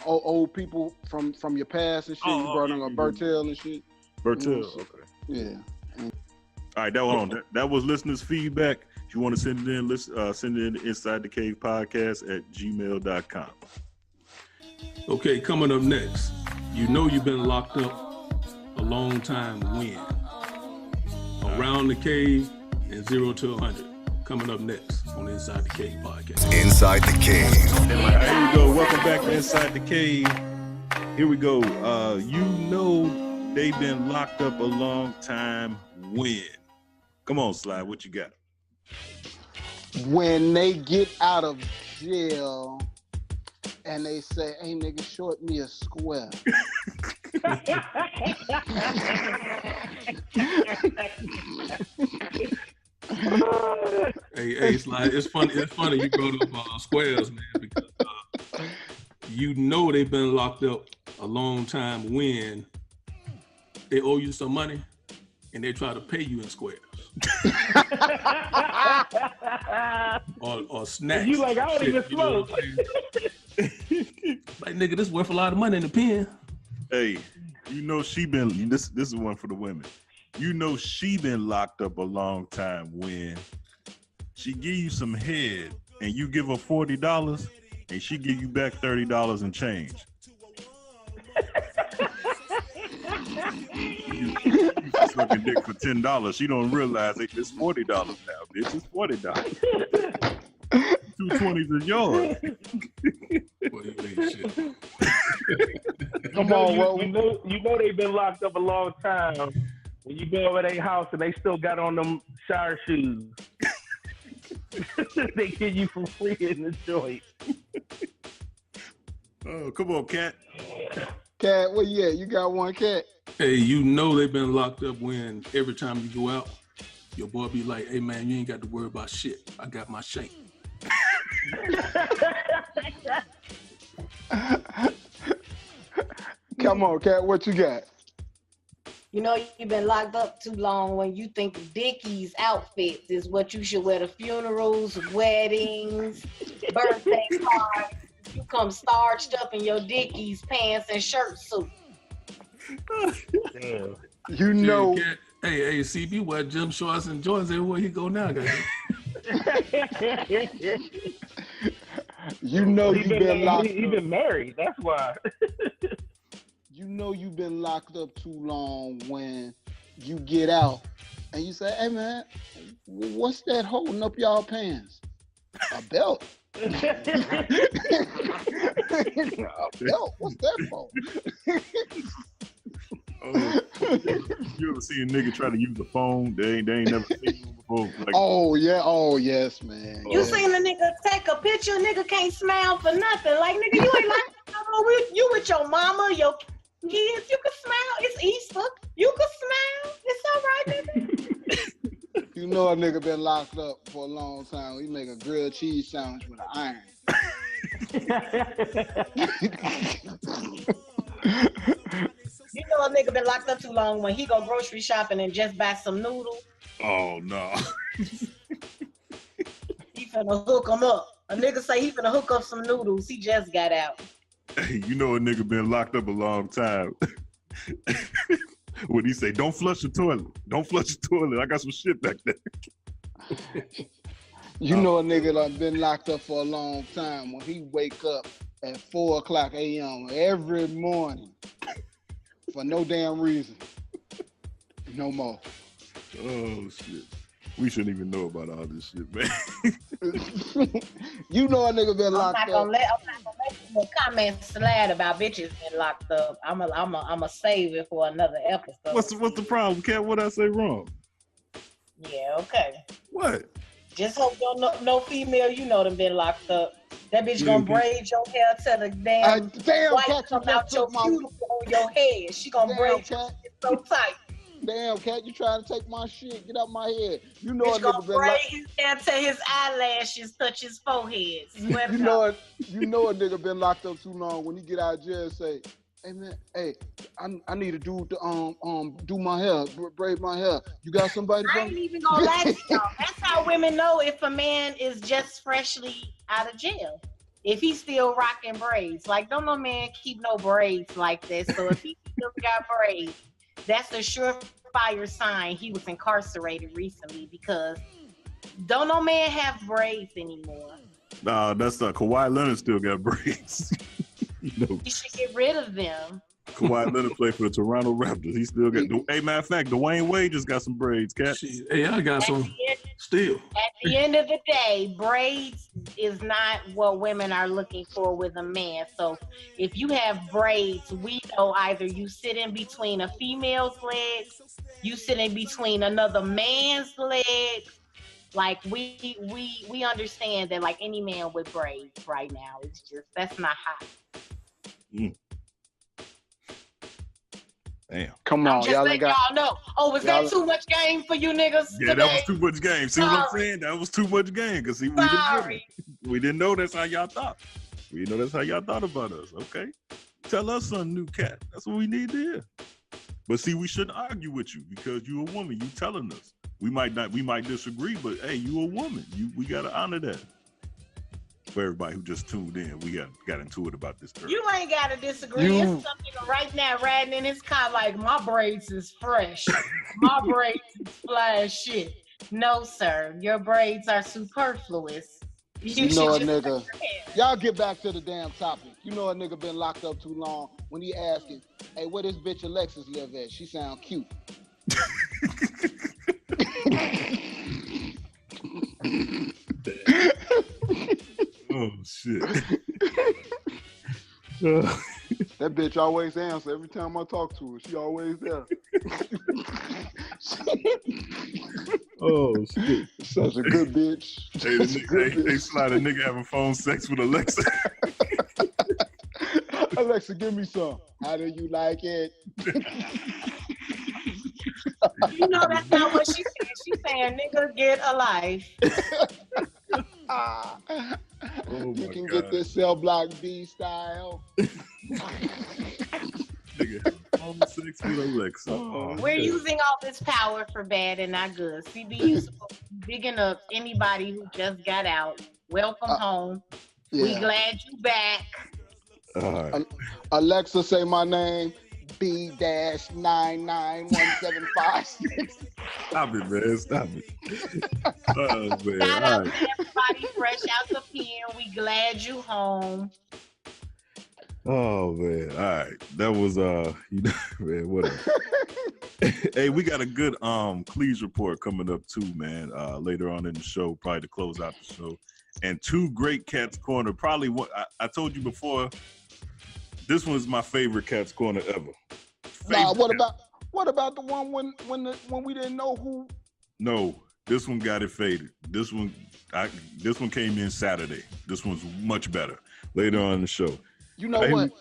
old people from your past and shit. You brought up Bertel and shit. Bertel, okay. Yeah. All right, that was listeners' feedback. If you want to send it in, send it in to Inside the Cave Podcast at gmail.com. Okay, coming up next, you know you've been locked up a long time when? Around the Cave and 0 to 100. Coming up next on Inside the Cave Podcast. Inside the Cave. Here we go. Welcome back to Inside the Cave. Here we go. You know they've been locked up a long time when? Come on, Sly, what you got? When they get out of jail and they say, hey, nigga, short me a square. Hey, Sly, it's funny you brought up squares, man, because you know they've been locked up a long time when they owe you some money and they try to pay you in squares. or snacks. You like, I don't even smoke. Like, nigga, this worth a lot of money in the pen. Hey, you know she been, this is one for the women. You know she been locked up a long time when she give you some head and you give her $40 and she give you back $30 in change. You sucking dick for $10. She don't realize it's $40 now, bitch. It's $40. 220s is yours. Come on, you know they've been locked up a long time when you go over their house and they still got on them shower shoes. They give you for free in the joint. Oh, come on, Cat. Cat, well, yeah, you got one, Cat. Hey, you know they've been locked up when every time you go out, your boy be like, hey, man, you ain't got to worry about shit. I got my shank. Come on, Cat, what you got? You know you've been locked up too long when you think Dickies outfits is what you should wear to funerals, weddings, birthday parties. You come starched up in your Dickies pants and shirt suit. Damn. You know. Hey, CB wear gym shorts and joints everywhere he go now, guys. You know you've been locked up. He been married, that's why. You know you've been locked up too long when you get out and you say, hey man, what's that holding up y'all pants? A belt? A belt? What's that for? You ever see a nigga try to use a phone? They ain't never seen one before. Like, oh yeah, oh yes, man. You seen a nigga take a picture, nigga can't smile for nothing. Like nigga, you ain't like you with your mama, your kids, you can smile. It's Easter. You can smile. It's all right, nigga. You know a nigga been locked up for a long time. He make a grilled cheese sandwich with an iron. You know a nigga been locked up too long when he go grocery shopping and just buy some noodles. oh no. He finna hook them up. A nigga say he finna hook up some noodles. He just got out. Hey, you know a nigga been locked up a long time. When he say, don't flush the toilet. Don't flush the toilet. I got some shit back there. You know a nigga that been locked up for a long time when he wake up at 4:00 a.m. every morning for no damn reason. No more. Oh shit. We shouldn't even know about all this shit, man. You know a nigga been locked up. I'm not gonna let the comments slide about bitches being locked up. I'ma save it for another episode. What's the problem, Cat? What I say wrong? Yeah, okay. What? Just hope no female you know done been locked up. That bitch gonna braid your hair till the damn white come out your cuticle on your head. She gonna braid your shit so tight. Damn, Cat, you trying to take my shit? Get out my head. You know bitch a nigga been braid his hair till his eyelashes touch his forehead. You know a nigga been locked up too long when he get out of jail say, hey man, hey, I need a dude to do my hair, braid my hair. You got somebody? I ain't even gonna lie to y'all. That's how women know if a man is just freshly out of jail. If he's still rocking braids. Like, don't no man keep no braids like this. So if he still got braids, that's a surefire sign he was incarcerated recently because don't no man have braids anymore. Nah, that's Kawhi Leonard still got braids. You know, he should get rid of them. Kawhi Leonard played for the Toronto Raptors. He still got. Hey, matter of fact, Dwayne Wade just got some braids, Cat. Hey, I got some still. At the end of the day, braids is not what women are looking for with a man. So if you have braids, we know either you sit in between a female's legs, you sit in between another man's legs. Like we understand that like any man with braids right now, it's just that's not hot. Damn. Come on, y'all know. Oh, was that too much game for you niggas? Yeah, today? That was too much game. See what I'm saying? That was too much game. Cause see, we didn't know that's how y'all thought. We know that's how y'all thought about us. Okay, tell us something new, Cat. That's what we need to hear. But see, we shouldn't argue with you because you a woman. You telling us. We might disagree, but hey, you a woman. We gotta honor that. For everybody who just tuned in, we got into it about this earlier. You ain't gotta disagree. It's something right now riding in his car like my braids is fresh. My braids is fly as shit. No, sir. Your braids are superfluous. You know a nigga. Y'all get back to the damn topic. You know a nigga been locked up too long when he asking, hey, where this bitch Alexis live at? She sound cute. Oh shit. That bitch always answer every time I talk to her. She always there. Oh shit. Such a good bitch. They slide a nigga having phone sex with Alexa. Alexa, give me some. How do you like it? You know that's not what she said. She's saying, nigga, get a life. You can get this cell block B style. Nigga, phone sex with Alexa. We're using all this power for bad and not good. CB, you supposed to be bigging up anybody who just got out. Welcome home. Yeah. We glad you back. All right. Alexa, say my name. B-991756. Stop it, man. Stop it. Oh, man. Shout out to everybody fresh out the pen. We glad you home. Oh, man. All right. That was, man, whatever. Hey, we got a good Cleese report coming up, too, man, later on in the show, probably to close out the show. and two great Cats Corner. Probably what I told you before. This one's my favorite Cats Corner ever. Nah, what about the one when we didn't know who? No, this one got it faded. This one came in Saturday. This one's much better. Later on in the show. You know what?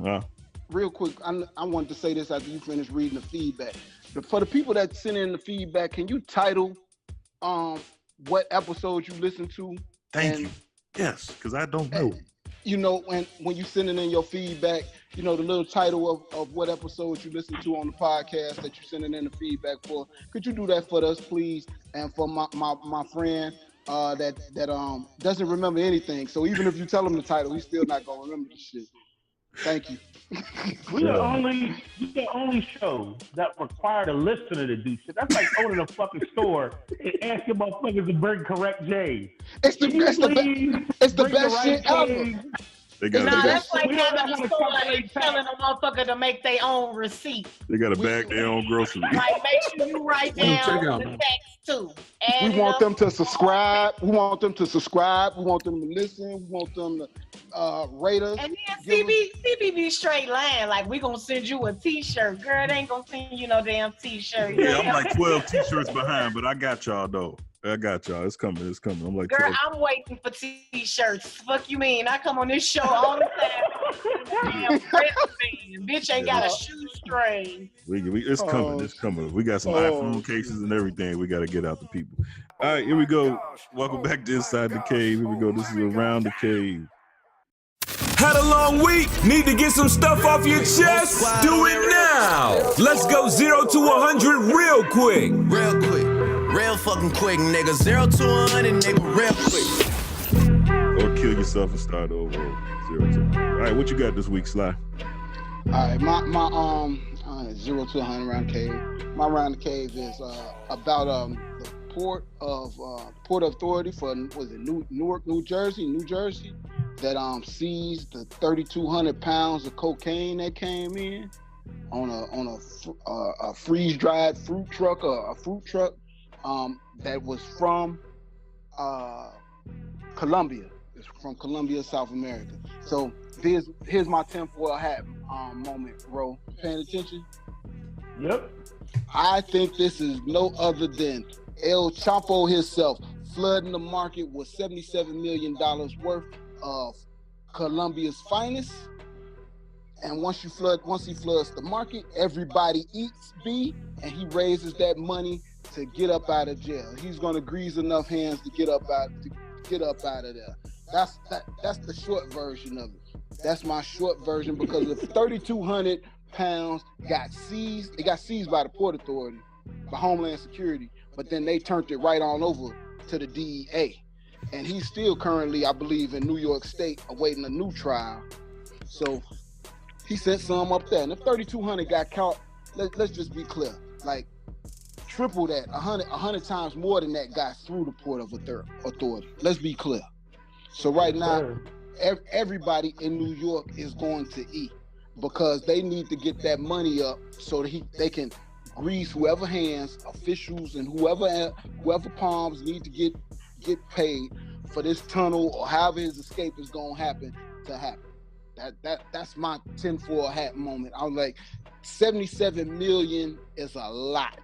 Huh? Real quick, I wanted to say this after you finish reading the feedback. For the people that send in the feedback, can you title what episodes you listen to? Thank you. Yes, because I don't know. You know, when you sending in your feedback, you know, the little title of what episodes you listen to on the podcast that you're sending in the feedback for. Could you do that for us, please? And for my friend that doesn't remember anything. So even if you tell him the title, he's still not gonna remember the shit. Thank you. We're the only show that required a listener to do shit. That's like owning a fucking store and asking motherfuckers to bring correct J's. It's the best shit ever. That's like having a store and telling a motherfucker to make their own receipt. They got to bag their own groceries. Like, make sure you write down the text too. We want them to subscribe. We want them to subscribe. We want them to listen. We want them to rate us. And then CBB straight line, like, we gonna send you a t-shirt. Girl, they ain't gonna send you no damn t-shirt. Yeah, I'm like 12 t-shirts behind, but I got y'all though. I got y'all. It's coming. I'm like, girl, 12. I'm waiting for t-shirts. Fuck you mean? I come on this show all the time. Damn, bitch ain't got a shoestring. It's coming. It's coming. We got some iPhone cases and everything. We got to get out to people. All right, here we go. Welcome back to Inside the Cave. Here we go. This is Around the Cave. Had a long week? Need to get some stuff off your chest? Do it now. Let's go 0 to 100 real quick. Real quick. Real fucking quick, nigga. 0 to 100, nigga. Real quick. Or kill yourself and start over. 0 to 100. All right, what you got this week, Sly? All right, my 0 to 100 round cave. My round the cave is about the port authority for Newark, New Jersey, that seized the 3,200 pounds of cocaine that came in on a freeze dried fruit truck or a fruit truck. That was from Colombia. It's from Colombia, South America. So here's my tinfoil hat moment, bro. Paying attention? Yep. I think this is no other than El Chapo himself flooding the market with $77 million worth of Colombia's finest. And once he floods the market, everybody eats B, and he raises that money to get up out of jail. He's gonna grease enough hands to get up out of there. That's the short version of it. That's my short version, because if 3,200 pounds got seized, it got seized by the Port Authority, by Homeland Security, but then they turned it right on over to the DEA. And he's still currently, I believe, in New York State awaiting a new trial. So he sent some up there. And if 3,200 got caught, let's just be clear, like triple that, 100 times more than that got through the Port of Authority. Let's be clear. So right now, everybody in New York is going to eat, because they need to get that money up so that they can grease whoever hands, officials and whoever palms need to get paid for this tunnel, or however his escape is gonna happen. That's my tinfoil hat moment. I was like, 77 million is a lot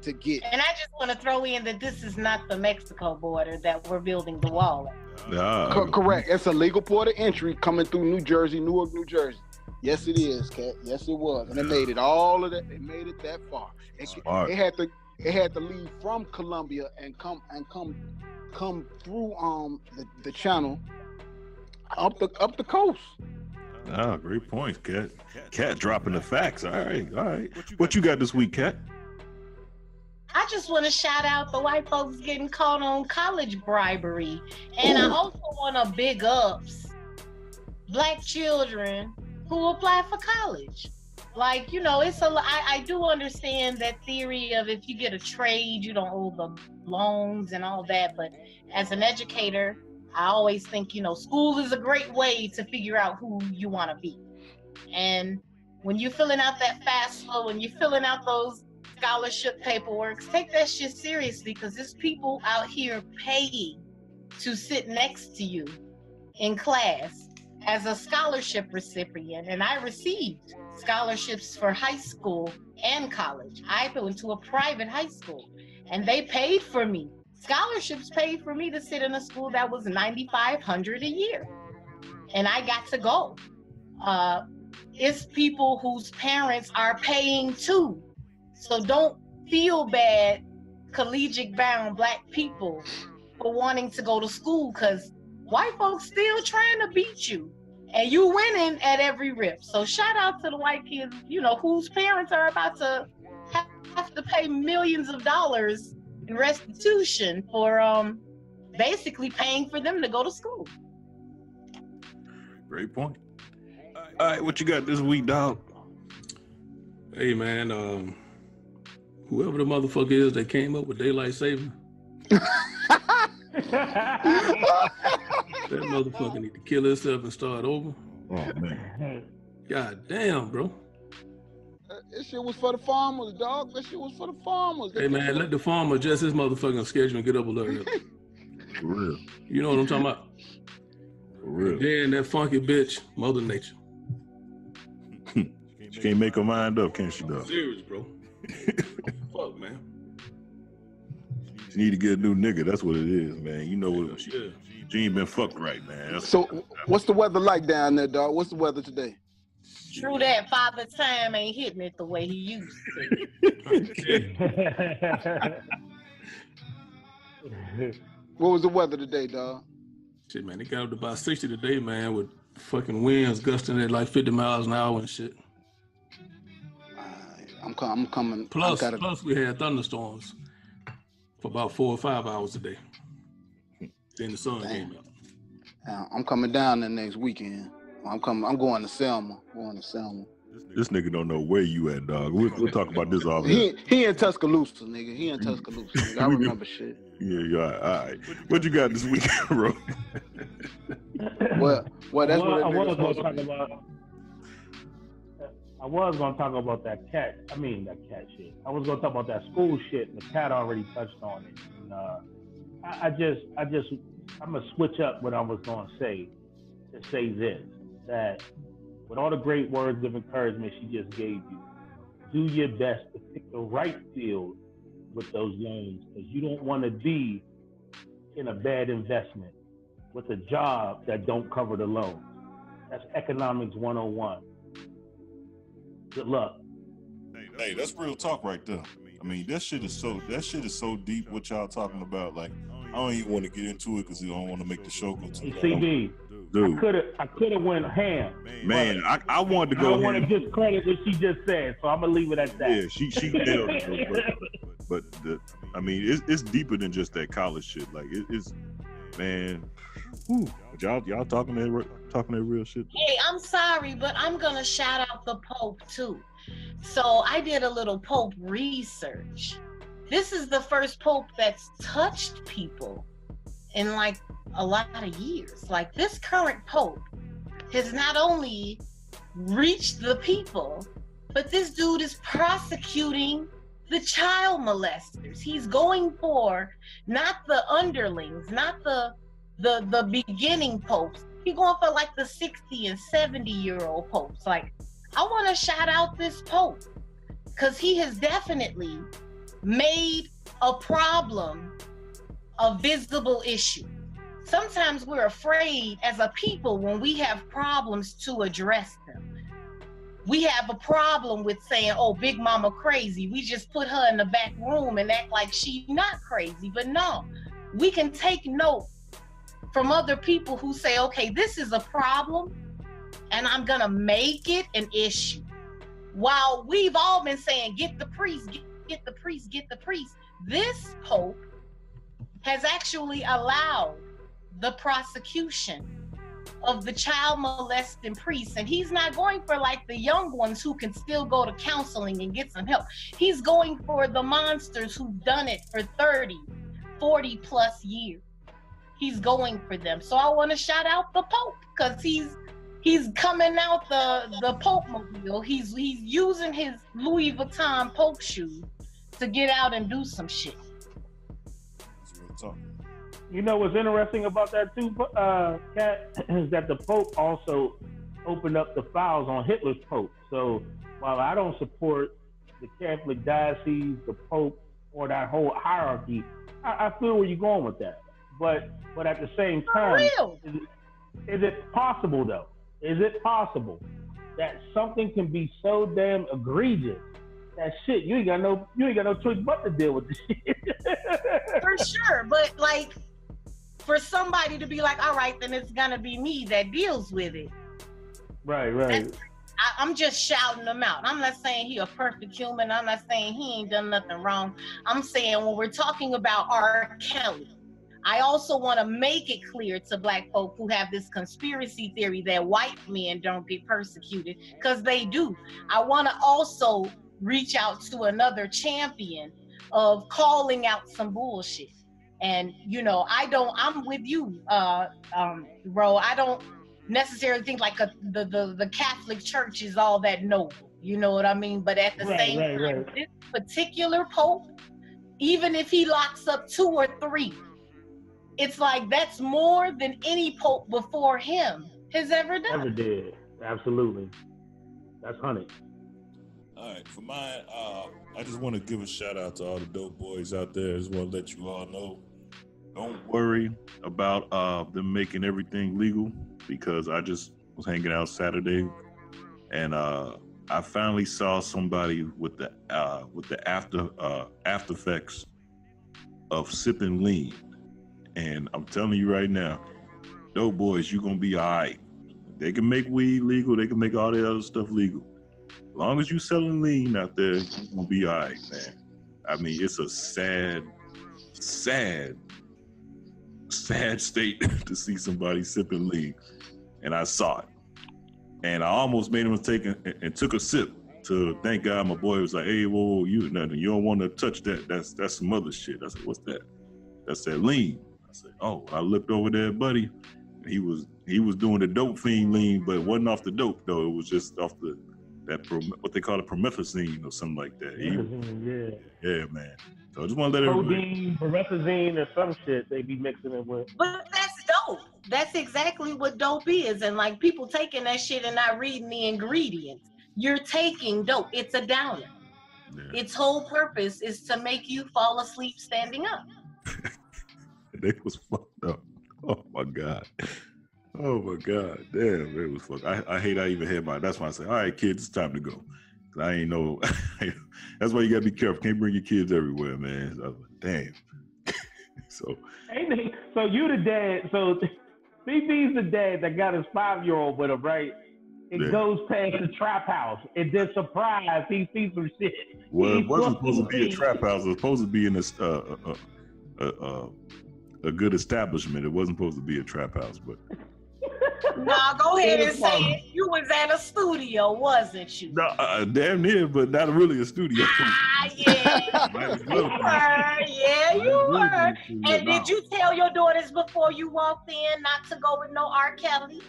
to get. And I just want to throw in that this is not the Mexico border that we're building the wall at. Correct. It's a legal port of entry coming through New Jersey, Newark, New Jersey. Yes, it is, Kat. Yes, it was. And they made it all of that. They made it that far. It had to leave from Colombia and come through the channel up the coast. Ah, great point, Kat. Kat dropping the facts. All right. What you got this week, Kat? I just want to shout out the white folks getting caught on college bribery. And I also want to big ups Black children who apply for college. Like, it's I do understand that theory of if you get a trade, you don't owe the loans and all that. But as an educator, I always think, school is a great way to figure out who you want to be. And when you're filling out that FAFSA, when you're filling out those scholarship paperwork, take that shit seriously, because there's people out here paying to sit next to you in class as a scholarship recipient, and I received scholarships for high school and college. I went to a private high school, and they paid for me. Scholarships paid for me to sit in a school that was $9,500 a year, and I got to go. It's people whose parents are paying too, so don't feel bad, collegiate-bound Black people, for wanting to go to school, because white folks still trying to beat you, and you winning at every rip. So shout out to the white kids, you know, whose parents are about to have to pay millions of dollars in restitution for basically paying for them to go to school. Great point. All right, what you got this week, dog? Hey, man, whoever the motherfucker is that came up with daylight saving, that motherfucker need to kill himself and start over. Oh, man. God damn, bro. That shit was for the farmers, dog. That shit was for the farmers. Hey, man, let the farmer adjust his motherfucking schedule and get up a little early. For real. You know what I'm talking about? For real. And then that funky bitch, Mother Nature. She can't make her mind up, can she, dog? Serious, bro. Fuck, man. She need to get a new nigga. That's what it is, man. You know what? Yeah. She ain't been fucked right, man. So, what's the weather like down there, dog? What's the weather today? True that, Father Time ain't hitting it the way he used to. What was the weather today, dog? Shit, man, it got up to about 60 today, man, with fucking winds gusting at like 50 miles an hour and shit. I'm coming. Plus we had thunderstorms for about 4 or 5 hours a day. Then the sun came out. I'm coming down the next weekend. I'm going to Selma. This nigga don't know where you at, dog. We'll talk about this all. He in Tuscaloosa, nigga. He in Tuscaloosa. Nigga. I remember shit. Yeah, all right. What you got this weekend, bro? Well, that's what I was going to talk about. I was going to talk about that cat shit. I was going to talk about that school shit, and the cat already touched on it. And, I'm going to switch up what I was going to say this, that with all the great words of encouragement she just gave you, do your best to pick the right field with those loans, because you don't want to be in a bad investment with a job that don't cover the loans. That's economics 101. Good luck. Hey, that's real talk right there. I mean, that shit is so deep what y'all talking about. Like, I don't even want to get into it because I don't want to make the show go too long. CD, dude, I could have went ham. Man, I wanted to go. I don't want to discredit what she just said, so I'm gonna leave it at that. Yeah, she nailed it. But it's deeper than just that college shit. Like it's man. Whew, y'all talking that real shit. Hey, I'm sorry, but I'm gonna shout out the Pope too. So I did a little Pope research. This is the first Pope that's touched people in like a lot of years. Like, this current Pope has not only reached the people, but this dude is prosecuting the child molesters. He's going for not the underlings, not the beginning popes. He's going for like the 60 and 70-year-old popes. Like, I want to shout out this Pope because he has definitely made a problem a visible issue. Sometimes we're afraid as a people when we have problems to address them. We have a problem with saying, oh, Big Mama crazy. We just put her in the back room and act like she's not crazy. But no, we can take note from other people who say, okay, this is a problem and I'm gonna make it an issue. While we've all been saying, get the priest, get the priest, get the priest. This Pope has actually allowed the prosecution of the child molesting priests. And he's not going for like the young ones who can still go to counseling and get some help. He's going for the monsters who've done it for 30, 40 plus years. He's going for them. So I want to shout out the Pope because he's coming out the Pope mobile. He's using his Louis Vuitton Pope shoes to get out and do some shit. That's real talk. You know what's interesting about that too, Kat, is that the Pope also opened up the files on Hitler's Pope. So while I don't support the Catholic diocese, the Pope, or that whole hierarchy, I feel where you're going with that. But at the same time, is it possible though? Is it possible that something can be so damn egregious that shit you ain't got no choice but to deal with this shit? For sure, but like for somebody to be like, all right, then it's gonna be me that deals with it. Right. I'm just shouting them out. I'm not saying he a perfect human. I'm not saying he ain't done nothing wrong. I'm saying when we're talking about R. Kelly, I also want to make it clear to Black folk who have this conspiracy theory that white men don't get persecuted, because they do. I want to also reach out to another champion of calling out some bullshit. And, you know, I'm with you, bro. I don't necessarily think like the Catholic Church is all that noble. You know what I mean? But at the same time, this particular Pope, even if he locks up 2 or 3, it's like that's more than any Pope before him has ever done. Ever did. Absolutely. That's 100. All right, for mine, I just want to give a shout out to all the dope boys out there. I just want to let you all know, don't worry about them making everything legal, because I just was hanging out Saturday and I finally saw somebody with the after effects of sipping lean. And I'm telling you right now, dope boys, you're gonna be all right. They can make weed legal, they can make all the other stuff legal. As long as you selling lean out there, you're gonna be all right, man. I mean, it's a sad state to see somebody sipping lean. And I saw it. And I almost made him take and took a sip to thank God. My boy was like, hey, whoa, you don't want to touch that. That's some other shit. I said, what's that? That's that lean. I said, oh, I looked over there, buddy. He was doing the dope fiend lean, but it wasn't off the dope though. It was just off what they call a promethazine or something like that. Yeah, man. So I just want to let everybody. Codeine, promethazine, or some shit they be mixing it with. But that's dope. That's exactly what dope is. And like people taking that shit and not reading the ingredients. You're taking dope. It's a downer. Yeah. Its whole purpose is to make you fall asleep standing up. They was fucked up. Oh my God. Damn, it was fucked. I hate I even had that's why I say, all right, kids, it's time to go. I ain't know. That's why you gotta be careful. Can't bring your kids everywhere, man. So, damn. So you the dad. So BB's the dad that got his 5-year-old with him, right? It goes past the trap house. And then surprise, he sees some shit. Well, it wasn't supposed to be a trap house. It was supposed to be in a good establishment. It wasn't supposed to be a trap house, but. Nah, go ahead and say it. You was at a studio, wasn't you? No, damn near, but not really a studio. You were. And did you tell your daughters before you walked in not to go with no R. Kelly?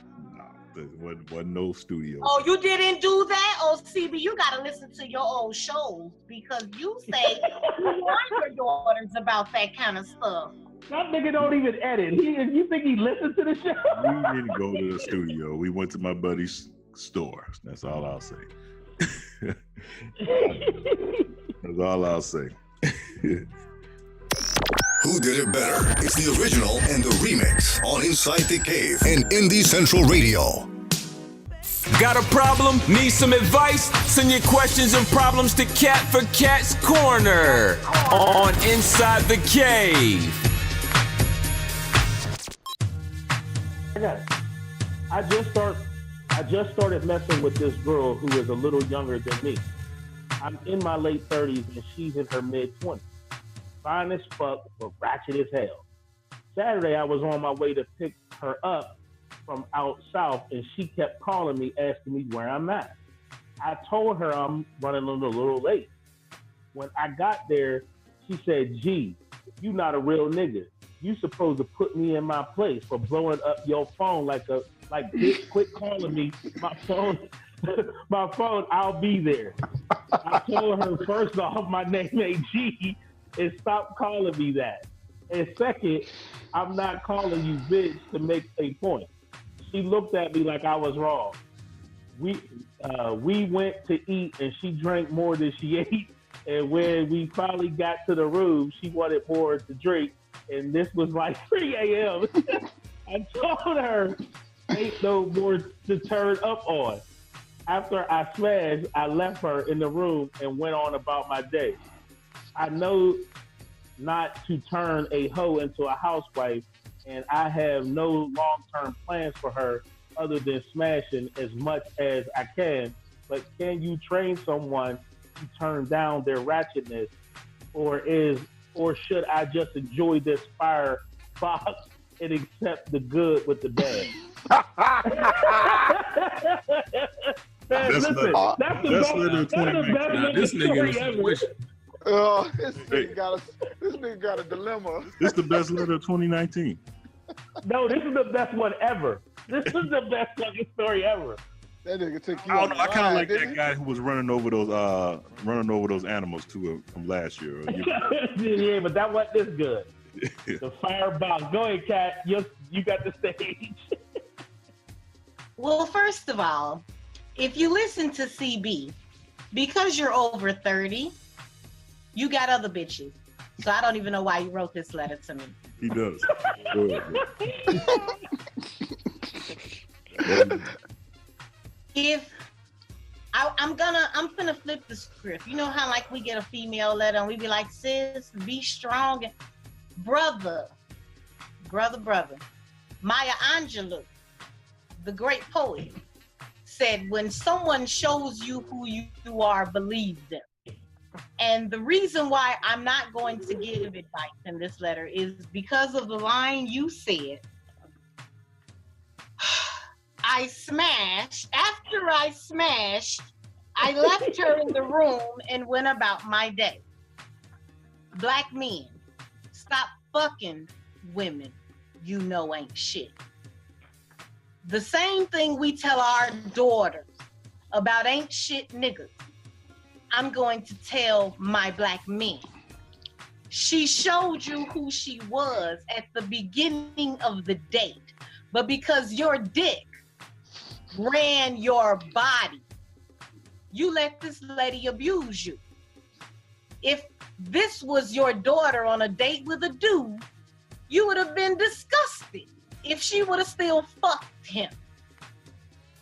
There wasn't no studio. Oh, you didn't do that? Oh, CB, you got to listen to your old shows, because you say you warn your daughters about that kind of stuff. That nigga don't even edit. You think he listens to the show? We didn't go to the studio. We went to my buddy's store. That's all I'll say. That's all I'll say. Who did it better? It's the original and the remix on Inside the Cave and Indie Central Radio. Got a problem? Need some advice? Send your questions and problems to Cat for Cat's Corner on Inside the Cave. I just started messing with this girl who is a little younger than me. I'm in my late 30s and she's in her mid-20s. Fine as fuck, but ratchet as hell. Saturday, I was on my way to pick her up from out south, and she kept calling me, asking me where I'm at. I told her I'm running a little late. When I got there, she said, "Gee, you not a real nigga. You supposed to put me in my place for blowing up your phone like bitch, quit calling me. My phone, I'll be there." I told her, first off, my name ain't G, and stop calling me that. And second, I'm not calling you bitch to make a point. She looked at me like I was wrong. We went to eat and she drank more than she ate. And when we finally got to the room, she wanted more to drink. And this was like 3 a.m. I told her, ain't no more to turn up on. After I smashed, I left her in the room and went on about my day. I know not to turn a hoe into a housewife, and I have no long-term plans for her other than smashing as much as I can. But can you train someone to turn down their ratchetness, or should I just enjoy this fire box and accept the good with the bad? Man, That's listen, the that's the best story ever. Oh, this nigga got a dilemma. This is the best letter of 2019. No, this is the best one ever. This is the best fucking story ever. That nigga took you. I don't know. I kind of like that guy who was running over those animals too from last year. Yeah, but that wasn't this good. The firebox. Go ahead, Kat. You got the stage. Well, first of all, if you listen to CB, because you're over 30, you got other bitches. So I don't even know why you wrote this letter to me. He does. If I'm gonna flip the script. You know how like we get a female letter and we be like, sis, be strong. Brother. Maya Angelou, the great poet, said, when someone shows you who you are, believe them. And the reason why I'm not going to give advice in this letter is because of the line you said. After I smashed, I left her in the room and went about my day. Black men, stop fucking women you know ain't shit. The same thing we tell our daughters about ain't shit niggas, I'm going to tell my black men. She showed you who she was at the beginning of the date, but because your dick ran your body, you let this lady abuse you. If this was your daughter on a date with a dude, you would have been disgusted if she would have still fucked him.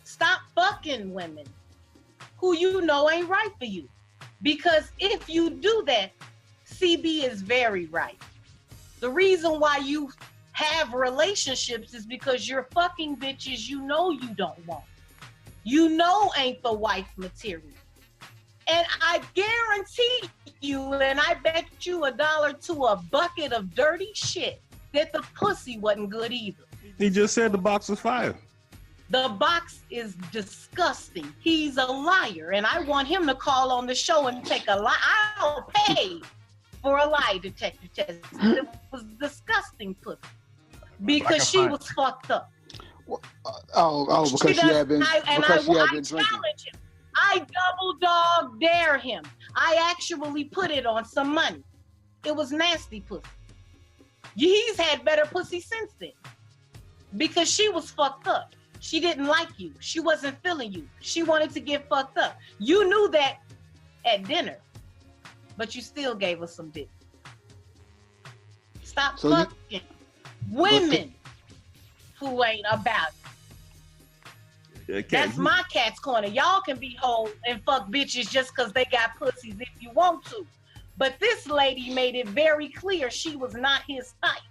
Stop fucking women who you know ain't right for you. Because if you do that, CB is very right. The reason why you have relationships is because you're fucking bitches you know you don't want. You know ain't the wife material. And I guarantee you, and I bet you $1 to a bucket of dirty shit, that the pussy wasn't good either. He just said the box was fire. The box is disgusting. He's a liar, and I want him to call on the show and take a lie. I'll pay for a lie detector test. It was disgusting pussy because she was fucked up. Because she had been drinking. Challenge him. I double dog dare him. I actually put it on some money. It was nasty pussy. He's had better pussy since then because she was fucked up. She didn't like you. She wasn't feeling you. She wanted to get fucked up. You knew that at dinner, but you still gave us some dick. Stop fucking women who ain't about it. That's my cat's corner. Y'all can be hoes and fuck bitches just because they got pussies if you want to. But this lady made it very clear she was not his type.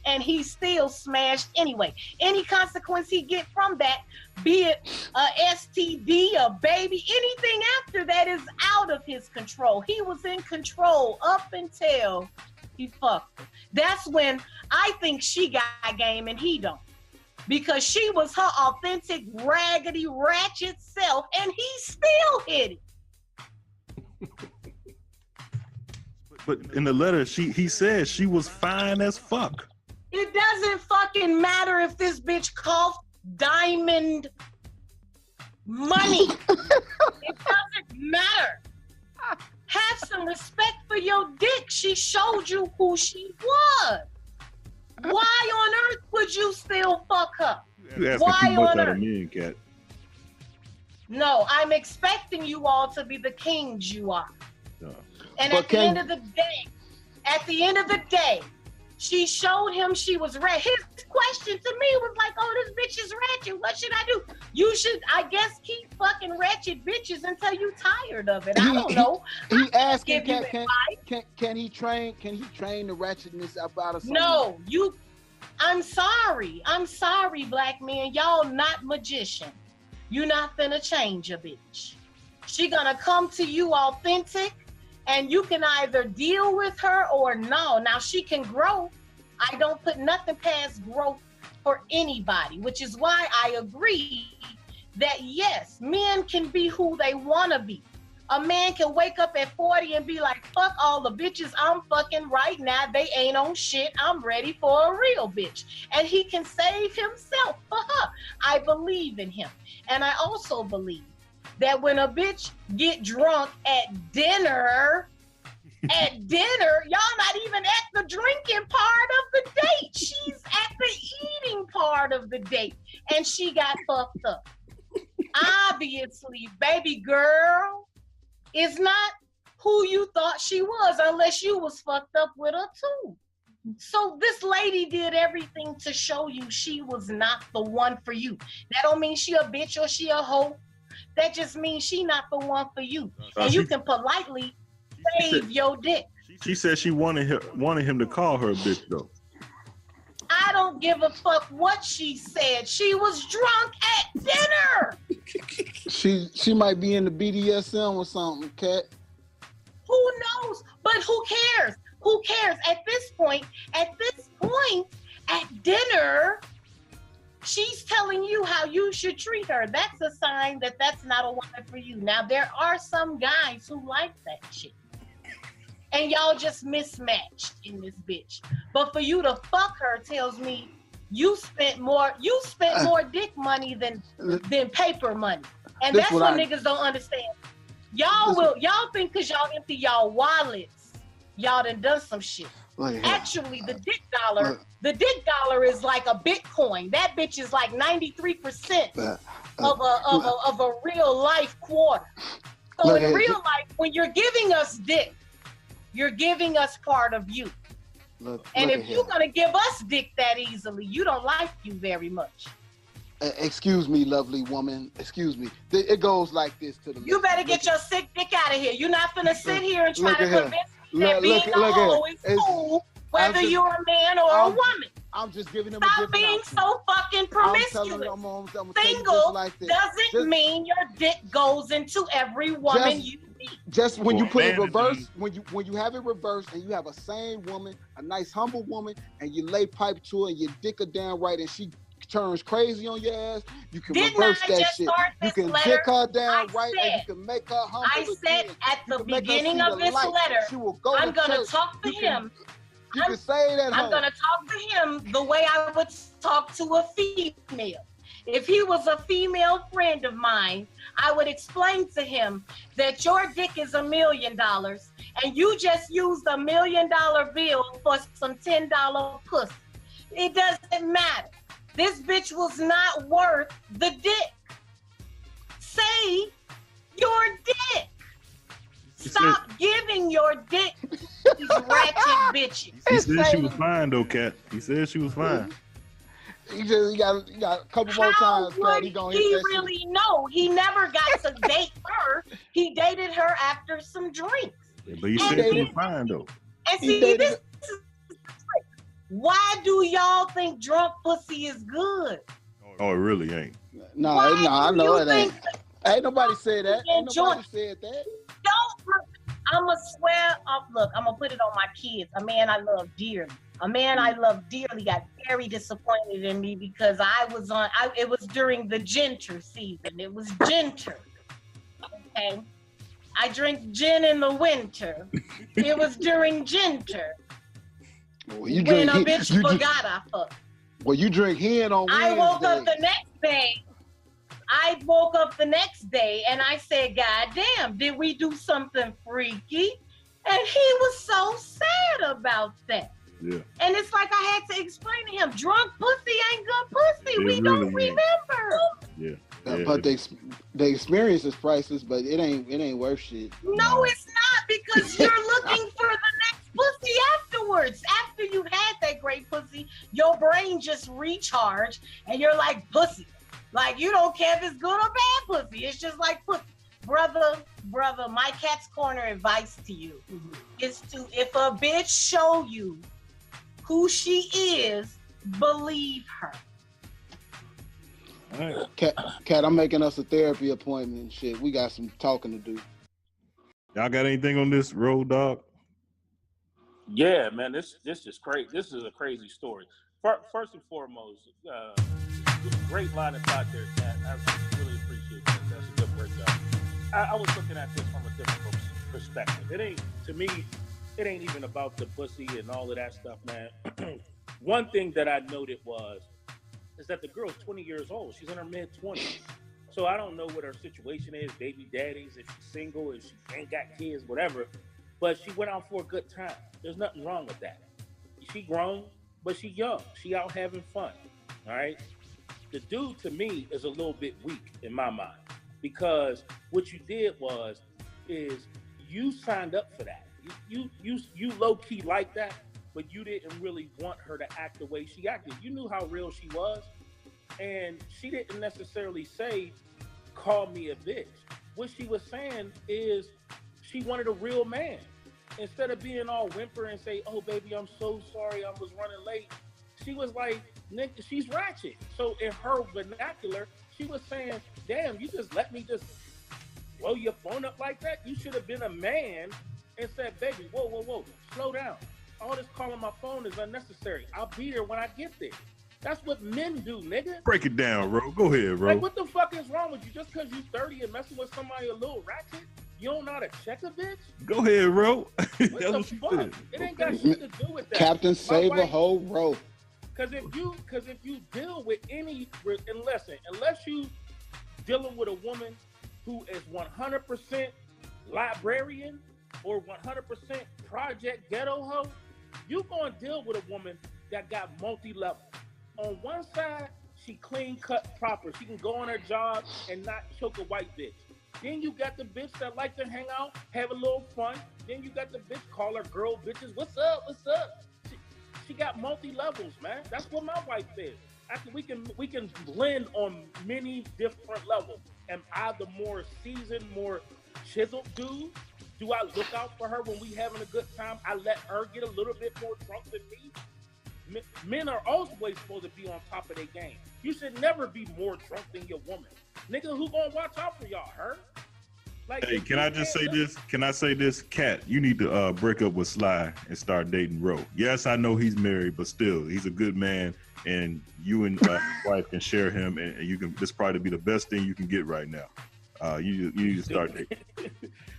And he still smashed anyway. Any consequence he get from that, be it a STD, a baby, anything after that is out of his control. He was in control up until he fucked her. That's when I think she got game and he don't. Because she was her authentic, raggedy, ratchet self, and he still hit it. But in the letter, he said she was fine as fuck. It doesn't fucking matter if this bitch coughed diamond money. It doesn't matter. Have some respect for your dick. She showed you who she was. Why on earth would you still fuck her? You asking Why too much on out of earth? me, Cat. No, I'm expecting you all to be the kings you are. And But at the end of the day, she showed him she was ratchet. His question to me was like, oh, this bitch is ratchet. What should I do? You should, I guess, keep fucking ratchet bitches until you tired of it. I don't know. He asked him, Give you can he train the ratchetness about us? No, I'm sorry, black men. Y'all not magician. You not finna change a bitch. She gonna come to you authentic, and you can either deal with her or no. Now she can grow. I don't put nothing past growth for anybody, which is why I agree that yes, men can be who they wanna be. A man can wake up at 40 and be like, fuck all the bitches I'm fucking right now. They ain't on shit. I'm ready for a real bitch. And he can save himself for her. I believe in him. And I also believe that when a bitch get drunk at dinner, y'all not even at the drinking part of the date. She's at the eating part of the date. And she got fucked up. Obviously, baby girl is not who you thought she was unless you was fucked up with her too. So this lady did everything to show you she was not the one for you. That don't mean she a bitch or she a hoe. That just means she not the one for you. And you can politely save your dick. She said she wanted him to call her a bitch though. I don't give a fuck what she said. She was drunk at dinner. She might be in the BDSM or something, Cat. Who knows? But who cares? Who cares? At this point, at dinner, she's telling you how you should treat her. That's a sign that that's not a woman for you. Now, there are some guys who like that shit. And y'all just mismatched in this bitch. But for you to fuck her tells me you spent more dick money than paper money. And that's what niggas don't understand. Y'all think because y'all empty y'all wallets, y'all done some shit. Actually, the dick dollar is like a Bitcoin. That bitch is like 93% of a real life quarter. So in real life, when you're giving us dick, you're giving us part of you. And if you're gonna give us dick that easily, you don't like you very much. Excuse me, lovely woman. Excuse me. It goes like this to the. You better get your sick dick out of here. You're not gonna sit here and try to convince me that being a hoe is cool, whether you're a man or a woman. I'm just giving him Stop being so fucking promiscuous. Single doesn't mean your dick goes into every woman you meet. Just when you put it reverse, when you have it reversed and you have a sane woman, a nice humble woman, and you lay pipe to her and you dick her down right and she turns crazy on your ass, you can reverse that shit. You can dick her down right and you can make her humble. I said at the beginning of this letter, I'm gonna talk to him. You can say that. I'm gonna talk to him the way I would talk to a female. If he was a female friend of mine, I would explain to him that your dick is $1 million and you just used $1 million bill for some $10 pussy. It doesn't matter. This bitch was not worth the dick. Say your dick. Stop giving your dick to these ratchet bitches. He said she was fine though, Cat. He said she was fine. He got a couple more times. How would he really know? He never got to date her. He dated her after some drinks. Yeah, but he said she was fine though. And see, this is why do y'all think drunk pussy is good? Oh, it really ain't. No, I know it ain't. Ain't nobody said that. Ain't nobody said that. I'ma swear up. Look, I'm gonna put it on my kids. A man I love dearly. A man I love dearly got very disappointed in me because it was during the genter season. It was genter. Okay. I drink gin in the winter. It was during genter. Well, when a bitch forgot I fucked. Well, you drink hen on Wednesday. I woke up the next day and I said, God damn, did we do something freaky? And he was so sad about that. Yeah. And it's like I had to explain to him, drunk pussy ain't good pussy. We really don't remember. Yeah. But the experience is priceless, but it ain't worth shit. No, it's not, because you're looking for the next pussy afterwards. After you had that great pussy, your brain just recharged, and you're like, pussy. Like, you don't care if it's good or bad pussy. It's just like pussy. Brother, my cat's corner advice to you is to, if a bitch show you who she is, believe her. All right. Cat, I'm making us a therapy appointment and shit. We got some talking to do. Y'all got anything on this road dog? Yeah, man, this is crazy. This is a crazy story. First and foremost, great line of thought there, Cat. I really appreciate that. That's a good breakdown. I was looking at this from a different perspective. To me, it ain't even about the pussy and all of that stuff, man. One thing that I noted is that the girl's 20 years old. She's in her mid-20s. So I don't know what her situation is, baby daddies, if she's single, if she ain't got kids, whatever. But she went out for a good time. There's nothing wrong with that. She grown, but she young. She out having fun, all right? The dude, to me, is a little bit weak in my mind, because what you did is you signed up for that. You low-key like that, but you didn't really want her to act the way she acted. You knew how real she was, and she didn't necessarily say, call me a bitch. What she was saying is she wanted a real man. Instead of being all whimper and say, oh, baby, I'm so sorry, I was running late, she was like, nigga, she's ratchet. So in her vernacular, she was saying, damn, you just let me just blow your phone up like that? You should have been a man and said, baby, whoa, slow down. All this calling my phone is unnecessary. I'll be there when I get there. That's what men do, nigga. Break it down, bro. Go ahead, bro. Like, what the fuck is wrong with you? Just because you 30 and messing with somebody a little ratchet, you don't know how to check a bitch? Go ahead, bro. What the fuck? It ain't got shit to do with that. Captain, save a whole row. Because if you deal with unless you dealing with a woman who is 100% librarian or 100% project ghetto hoe, you gonna deal with a woman that got multi-level. On one side, she clean cut proper. She can go on her job and not choke a white bitch. Then you got the bitch that like to hang out, have a little fun. Then you got the bitch call her girl bitches. What's up? She got multi-levels, man. That's what my wife is. After we can blend on many different levels. Am I the more seasoned, more chiseled dude? Do I look out for her when we having a good time? I let her get a little bit more drunk than me? Men are always supposed to be on top of their game. You should never be more drunk than your woman. Nigga, who gonna watch out for y'all? Her? Like, hey, can I just say this? Can I say this? Cat, you need to break up with Sly and start dating Ro. Yes, I know he's married, but still, he's a good man, and you and your wife can share him, and you can. This probably be the best thing you can get right now. You need to start dating.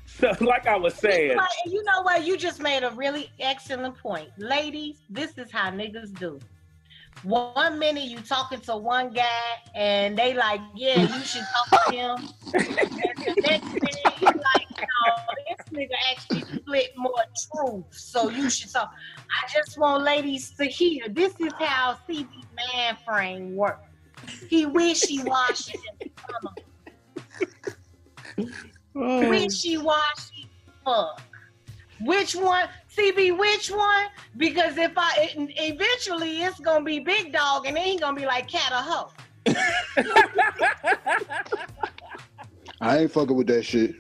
So, like I was saying, you know what? You just made a really excellent point. Ladies, this is how niggas do. 1 minute you talking to one guy and they like, yeah, you should talk to him. And the next minute you like, no, this nigga actually split more truth, so you should talk. I just want ladies to hear, this is how CB man frame works. He wishy-washy in summer. Wishy-washy fuck. Which one? CB, which one? Because eventually it's gonna be big dog, and then he gonna be like cat or hoe. I ain't fucking with that shit.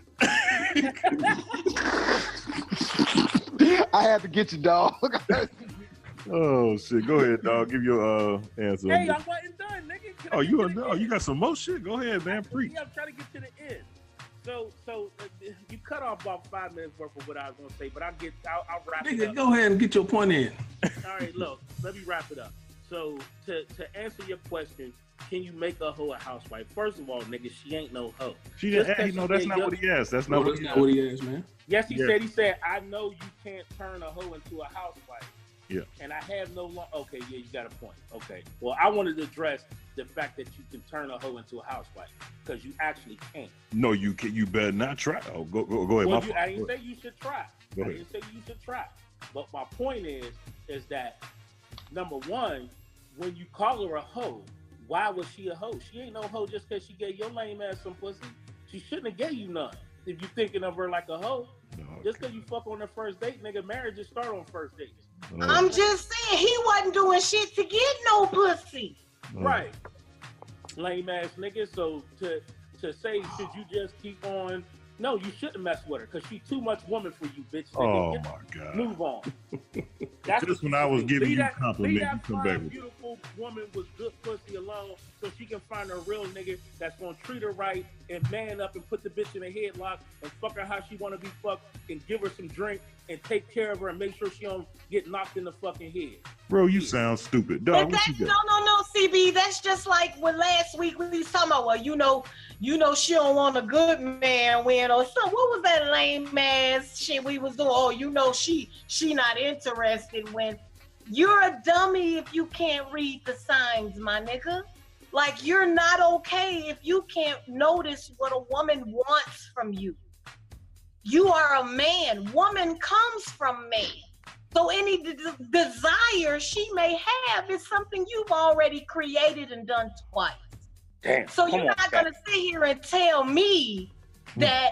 I had to get you, dog. Oh shit! Go ahead, dog. Give your answer. Hey, I wasn't done, nigga. Oh, you are done? You got some more shit? Go ahead, man. Preach. I'm trying to get to the end. So you cut off about 5 minutes worth of what I was gonna say, but I'll wrap it up. Nigga, go ahead and get your point in. All right, look, let me wrap it up. So to answer your question, can you make a hoe a housewife? First of all, nigga, she ain't no hoe. She didn't. No, that's not what he asked. That's not what he asked, man. Yes, he said, I know you can't turn a hoe into a housewife. Yeah. And I have no long. Okay, yeah, you got a point. Okay. Well, I wanted to address the fact that you can turn a hoe into a housewife, because you actually can't. No, you can. You better not try. Oh, go ahead. Well, I didn't say you should try. I didn't say you should try. But my point is that number one, when you call her a hoe, why was she a hoe? She ain't no hoe just because she gave your lame ass some pussy. She shouldn't have gave you none. If you thinking of her like a hoe, just because you fuck on the first date, nigga, marriages start on first dates. I'm just saying he wasn't doing shit to get no pussy. Right. Lame ass nigga. So to say, should you just keep on? No, you shouldn't mess with her because she's too much woman for you, bitch. Oh Nigga. my God. Move on. That's just when I was giving you compliments, that you come back with beautiful woman with good pussy alone, so she can find a real nigga that's gonna treat her right and man up and put the bitch in a headlock and fuck her how she wanna be fucked and give her some drink and take care of her and make sure she don't get knocked in the fucking head. Bro, you sound stupid. Dog, But that's, no, CB. That's just like when last week we was talking about, well, you know, she don't want a good man win or something. What was that lame ass shit we was doing? Oh, you know, she not interested. When you're a dummy if you can't read the signs, my nigga. Like, you're not okay if you can't notice what a woman wants from you. You are a man. Woman comes from man. So any desire she may have is something you've already created and done twice. Damn, so you're not going to sit here and tell me that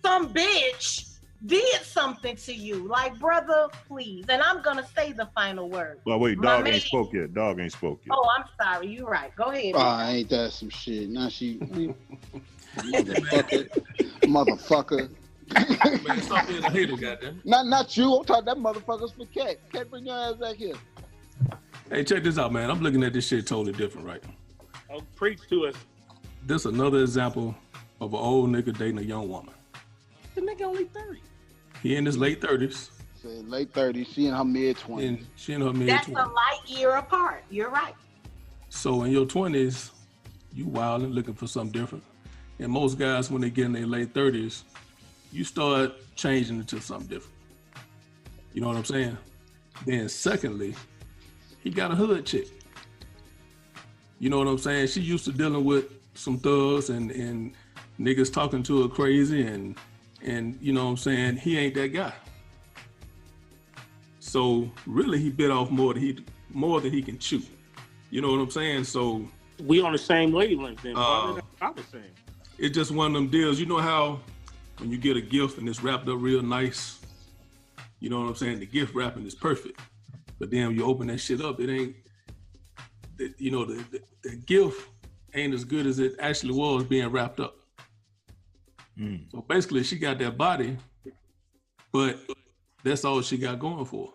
some bitch did something to you. Like, brother, please. And I'm going to say the final word. Well, wait, dog ain't spoke yet. Dog ain't spoke yet. Oh, I'm sorry. You're right. Go ahead. Ain't that some shit? Now she... Motherfucker. Man, stop being a hater, goddamn. Not you. I'm talking that motherfucker's for Cat. Cat, bring your ass back here. Hey, check this out, man. I'm looking at this shit totally different, right? Oh, preach to us. This another example of an old nigga dating a young woman. The nigga only 30. He in his late 30s. Late 30s. She in her mid-20s. And she in her mid-20s. That's a light year apart. You're right. So in your 20s, you wild and looking for something different. And most guys, when they get in their late 30s, you start changing into something different. You know what I'm saying? Then secondly, he got a hood chick. You know what I'm saying? She used to dealing with some thugs and niggas talking to her crazy and you know what I'm saying? He ain't that guy. So really he bit off more than he can chew. You know what I'm saying? So we on the same wavelength then, brother. I'm the same. It's just one of them deals. You know how when you get a gift and it's wrapped up real nice, you know what I'm saying? The gift wrapping is perfect. But then when you open that shit up, it ain't, you know, the gift ain't as good as it actually was being wrapped up. So basically she got that body, but that's all she got going for.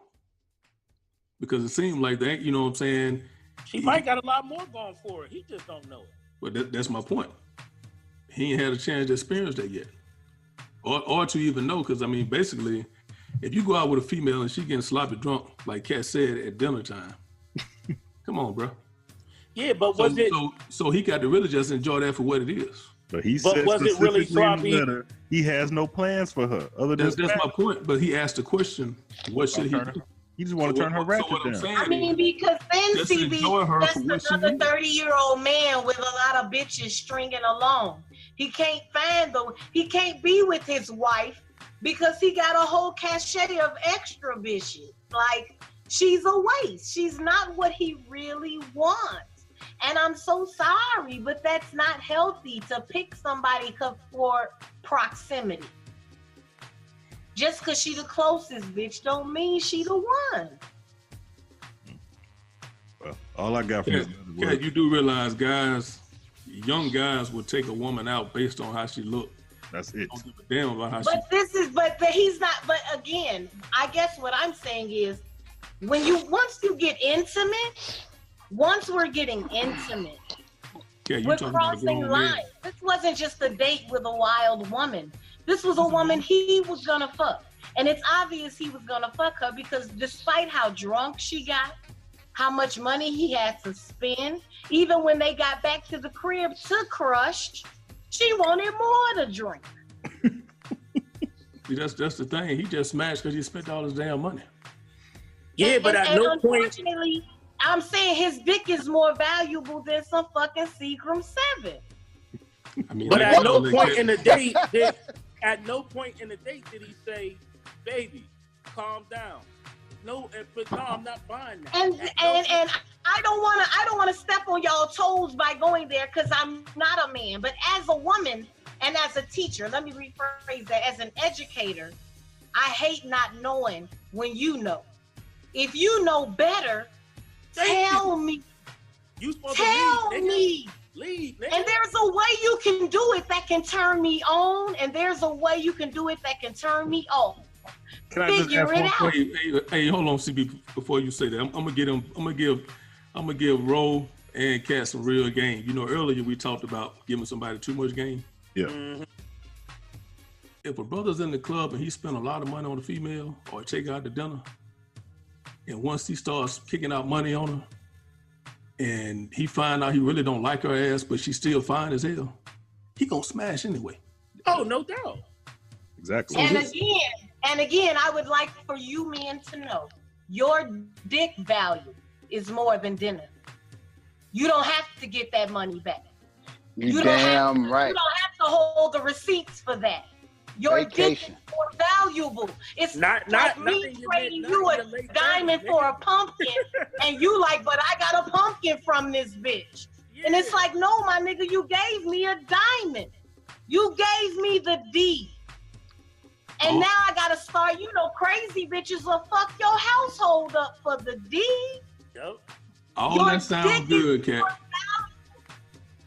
Because it seemed like that, you know what I'm saying? She might got a lot more going for her. He just don't know it. But that's my point. He ain't had a chance to experience that yet. Or to even know, because I mean, basically, if you go out with a female and she getting sloppy drunk, like Kat said, at dinner time, come on, bro. Yeah, but was it? So he got to really just enjoy that for what it is. But he said was it really sloppy? In the letter, he has no plans for her. That's my point. But he asked the question, what should he do? He just want to turn her ratchet down. I mean, because then CB, that's another 30-year-old man with a lot of bitches stringing along. He can't he can't be with his wife because he got a whole cachet of extra bitches. Like, she's a waste. She's not what he really wants. And I'm so sorry, but that's not healthy to pick somebody for proximity. Just because she the closest bitch don't mean she the one. Well, all I got from this you do realize young guys will take a woman out based on how she look. That's it. Don't give a damn about how she. But he's not. But again, I guess what I'm saying is, once you get intimate, once we're getting intimate, we're crossing lines. This wasn't just a date with a wild woman. This was a woman he was gonna fuck. And it's obvious he was gonna fuck her because despite how drunk she got, how much money he had to spend, even when they got back to the crib to crush, she wanted more to drink. See, that's the thing. He just smashed because he spent all his damn money. Yeah, but at no point. Unfortunately, I'm saying his dick is more valuable than some fucking Seagram 7. I mean, but at no point in the date did he say, baby, calm down. No, but no, I'm not buying that. And I don't wanna step on y'all toes by going there because I'm not a man. But as a woman and as a teacher, let me rephrase that. As an educator, I hate not knowing when you know. If you know better, tell me. You supposed tell to lead, me. Lead, nigga. And there's a way you can do it that can turn me on, and there's a way you can do it that can turn me off. Can I just Figure ask one it out. Hey, hold on, CB, before you say that. I'm gonna give Ro and Cat some real game. You know, earlier we talked about giving somebody too much game. Yeah. Mm-hmm. If a brother's in the club and he spent a lot of money on a female or take her out to dinner, and once he starts kicking out money on her, and he find out he really don't like her ass, but she's still fine as hell, he gonna smash anyway. Oh, no doubt. Exactly. And again, I would like for you men to know your dick value is more than dinner. You don't have to get that money back. You damn right. You don't have to hold the receipts for that. Your dick is more valuable. It's not me trading you a diamond for a pumpkin, and you like, but I got a pumpkin from this bitch. Yeah. And it's like, no, my nigga, you gave me a diamond. You gave me the D. And now I gotta start, crazy bitches will fuck your household up for the D. Yep. All that sounds good, Cat.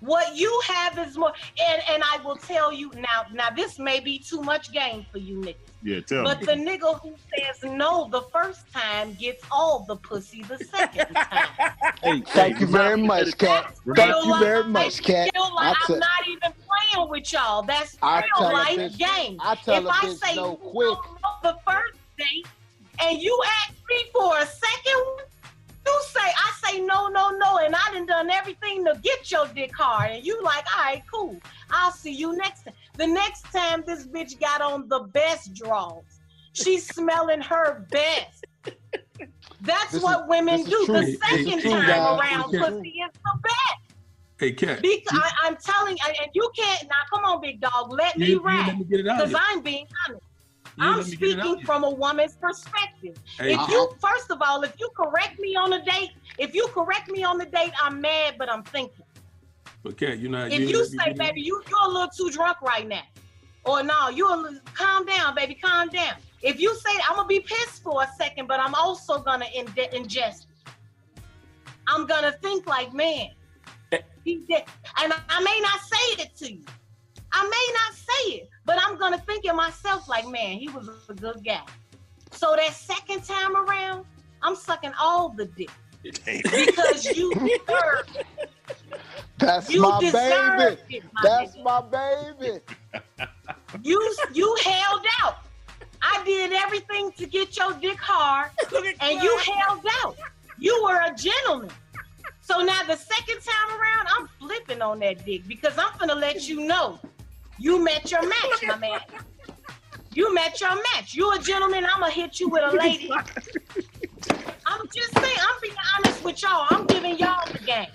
What you have is more, and I will tell you now this may be too much game for you niggas. Yeah, tell But me. the nigga who says no the first time gets all the pussy the second time. Hey, thank you very much, Cat. Thank you very much, Cat. I'm not even playing with y'all. That's real life game. I tell if a I bitch say no quick. The first date, and you ask me for a second one, I say no, and I done everything to get your dick hard, and you like, all right, cool. I'll see you next time. The next time this bitch got on the best draws, she's smelling her best. That's what women do. The second time around, pussy is the best. Hey, Cat. Because I'm telling you, and you can't, now come on, big dog, let me rap, because I'm being honest. I'm speaking from a woman's perspective. Hey, First of all, if you correct me on a date, I'm mad, but I'm thinking. But Cat, If you say, baby, you're a little too drunk right now, or no, calm down, baby, calm down. If you say, I'm gonna be pissed for a second, but I'm also gonna ingest it. I'm gonna think like, man, he did, and I may not say it to you. I may not say it, but I'm gonna think in myself like, man, he was a good guy. So that second time around, I'm sucking all the dick because you deserve it. That's my baby. That's my baby. You held out. I did everything to get your dick hard, and you held out. You were a gentleman. So now the second time around, I'm flipping on that dick because I'm gonna let you know you met your match, my man. You met your match. You a gentleman, I'm gonna hit you with a lady. I'm just saying, I'm being honest with y'all. I'm giving y'all the game.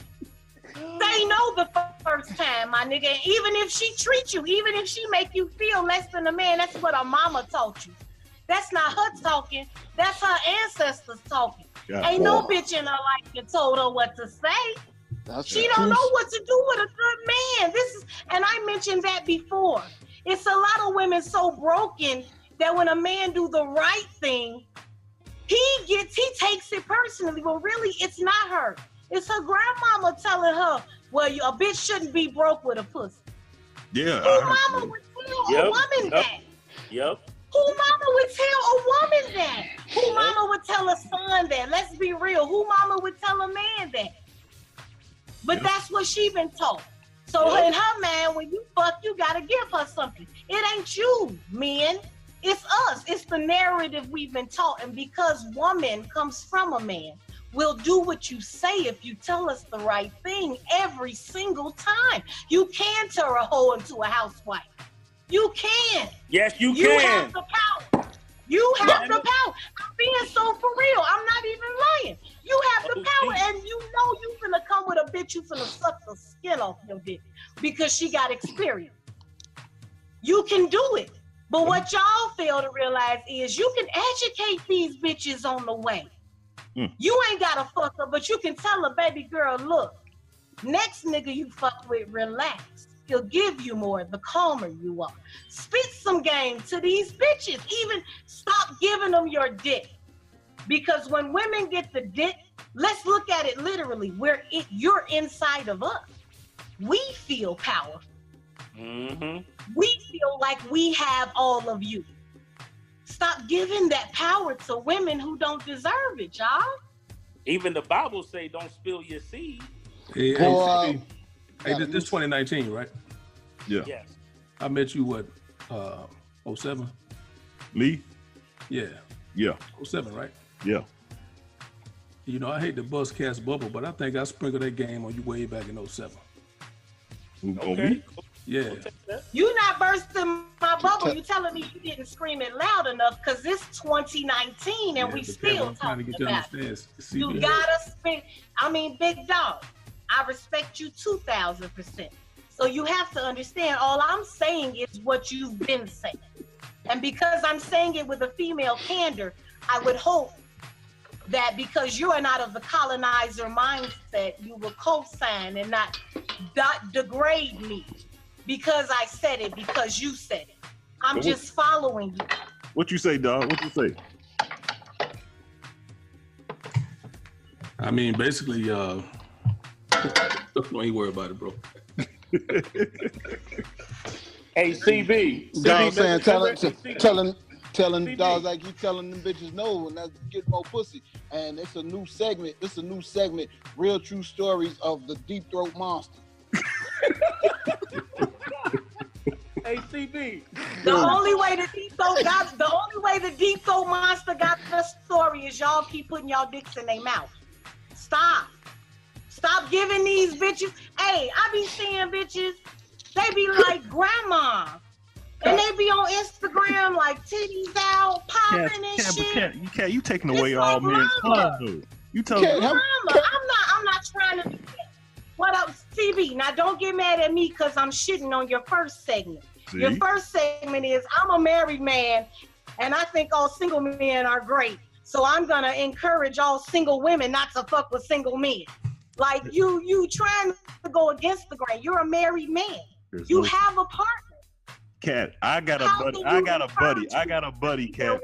Say no the first time, my nigga. And even if she treats you, even if she make you feel less than a man, that's what her mama taught you. That's not her talking. That's her ancestors talking. Yeah, Ain't no bitch in her life that told her what to say. She don't know what to do with a good man. And I mentioned that before. It's a lot of women so broken that when a man do the right thing, he takes it personally. Well, really, it's not her. It's her grandmama telling her, well, a bitch shouldn't be broke with a pussy. Yeah. Who mama would tell a woman that? Yep. Who mama would tell a woman that? Who mama would tell a son that? Let's be real. Who mama would tell a man that? But that's what she been taught. So in her mind, when you fuck, you gotta give her something. It ain't you, men. It's us. It's the narrative we've been taught. And because woman comes from a man, we'll do what you say if you tell us the right thing every single time. You can turn a hoe into a housewife. You can. Yes, you can. You have the power. You have the power. I'm being so for real. I'm not even lying. You have the power, and you know you finna come with a bitch, you finna suck the skin off your dick because she got experience. You can do it, But what y'all fail to realize is you can educate these bitches on the way. You ain't gotta fuck her, but you can tell her, baby girl, look, next nigga you fuck with, relax. He'll give you more the calmer you are. Spit some game to these bitches. Even stop giving them your dick. Because when women get the dick, let's look at it literally. You're inside of us. We feel powerful. We feel like we have all of you. Stop giving that power to women who don't deserve it, y'all. Even the Bible say don't spill your seed. Hey, this 2019, right? Yeah. Yes. I met you, what, 07? Me? Yeah. Yeah. 07, right? Yeah. You know, I hate to bust cast bubble, but I think I sprinkled that game on you way back in 07. On me? Yeah. You not bursting my bubble. You telling me you didn't scream it loud enough because it's 2019 and we still talking about it. You gotta spin. I mean, big dog, I respect you 2,000%. So you have to understand, all I'm saying is what you've been saying. And because I'm saying it with a female candor, I would hope that because you are not of the colonizer mindset, you will co-sign and not degrade me because I said it, because you said it. I'm just following you. What you say, dog? What you say? I mean, basically, don't even worry about it, bro. Hey, CB. Dog saying, telling dogs like you telling them bitches no, and that's get more pussy. And it's a new segment. Real true stories of the deep throat monster. Hey, CB. The only way the deep throat monster got the story is y'all keep putting y'all dicks in their mouth. Stop giving these bitches. Hey, I be seeing bitches. They be like grandma. And they be on Instagram like titties out, popping and shit. You taking away all men's fun, You telling me? I'm not trying to do that. What up, CB? Now don't get mad at me because I'm shitting on your first segment. See? Your first segment is I'm a married man and I think all single men are great. So I'm gonna encourage all single women not to fuck with single men. Like you trying to go against the grain. You're a married man. You have a partner. Cat, I got a buddy. I got a buddy, Cat.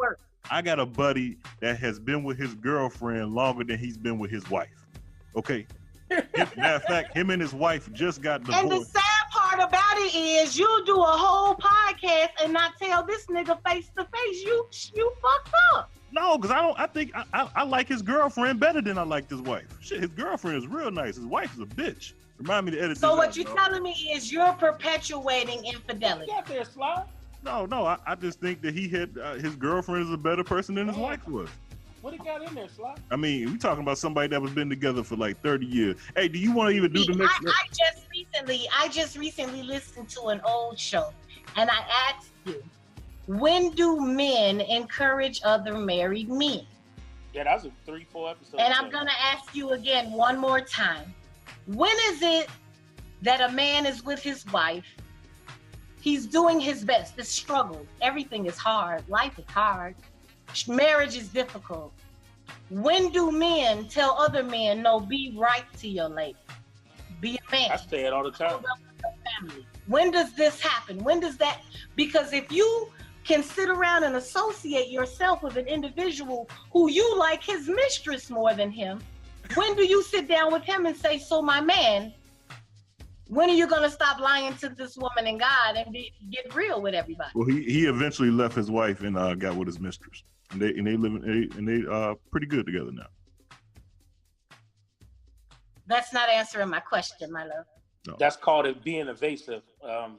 I got a buddy that has been with his girlfriend longer than he's been with his wife. Okay. Matter of fact, him and his wife just got divorced. And the sad part about it is you do a whole podcast and not tell this nigga face to face you fucked up. No, because I think I like his girlfriend better than I like his wife. Shit, his girlfriend is real nice. His wife is a bitch. Remind me to edit. So what you're telling me is you're perpetuating infidelity. You got there, Sly. No, I just think that he had his girlfriend is a better person than his wife was. What he got in there, Sly? I mean, we talking about somebody that was been together for like 30 years. Hey, do you want to even do the next? I just recently listened to an old show, and I asked you, when do men encourage other married men? Yeah, that was a 3-4 episode. And I'm gonna ask you again one more time. When is it that a man is with his wife? He's doing his best. It's struggle. Everything is hard. Life is hard. Marriage is difficult. When do men tell other men, no, be right to your lady? Be a man. I say it all the time. When does this happen? When does that? Because if you can sit around and associate yourself with an individual who you like his mistress more than him, when do you sit down with him and say, so my man, when are you going to stop lying to this woman and God and get real with everybody? Well, he eventually left his wife and got with his mistress. And they live pretty good together now. That's not answering my question, my love. No. That's called it being evasive. All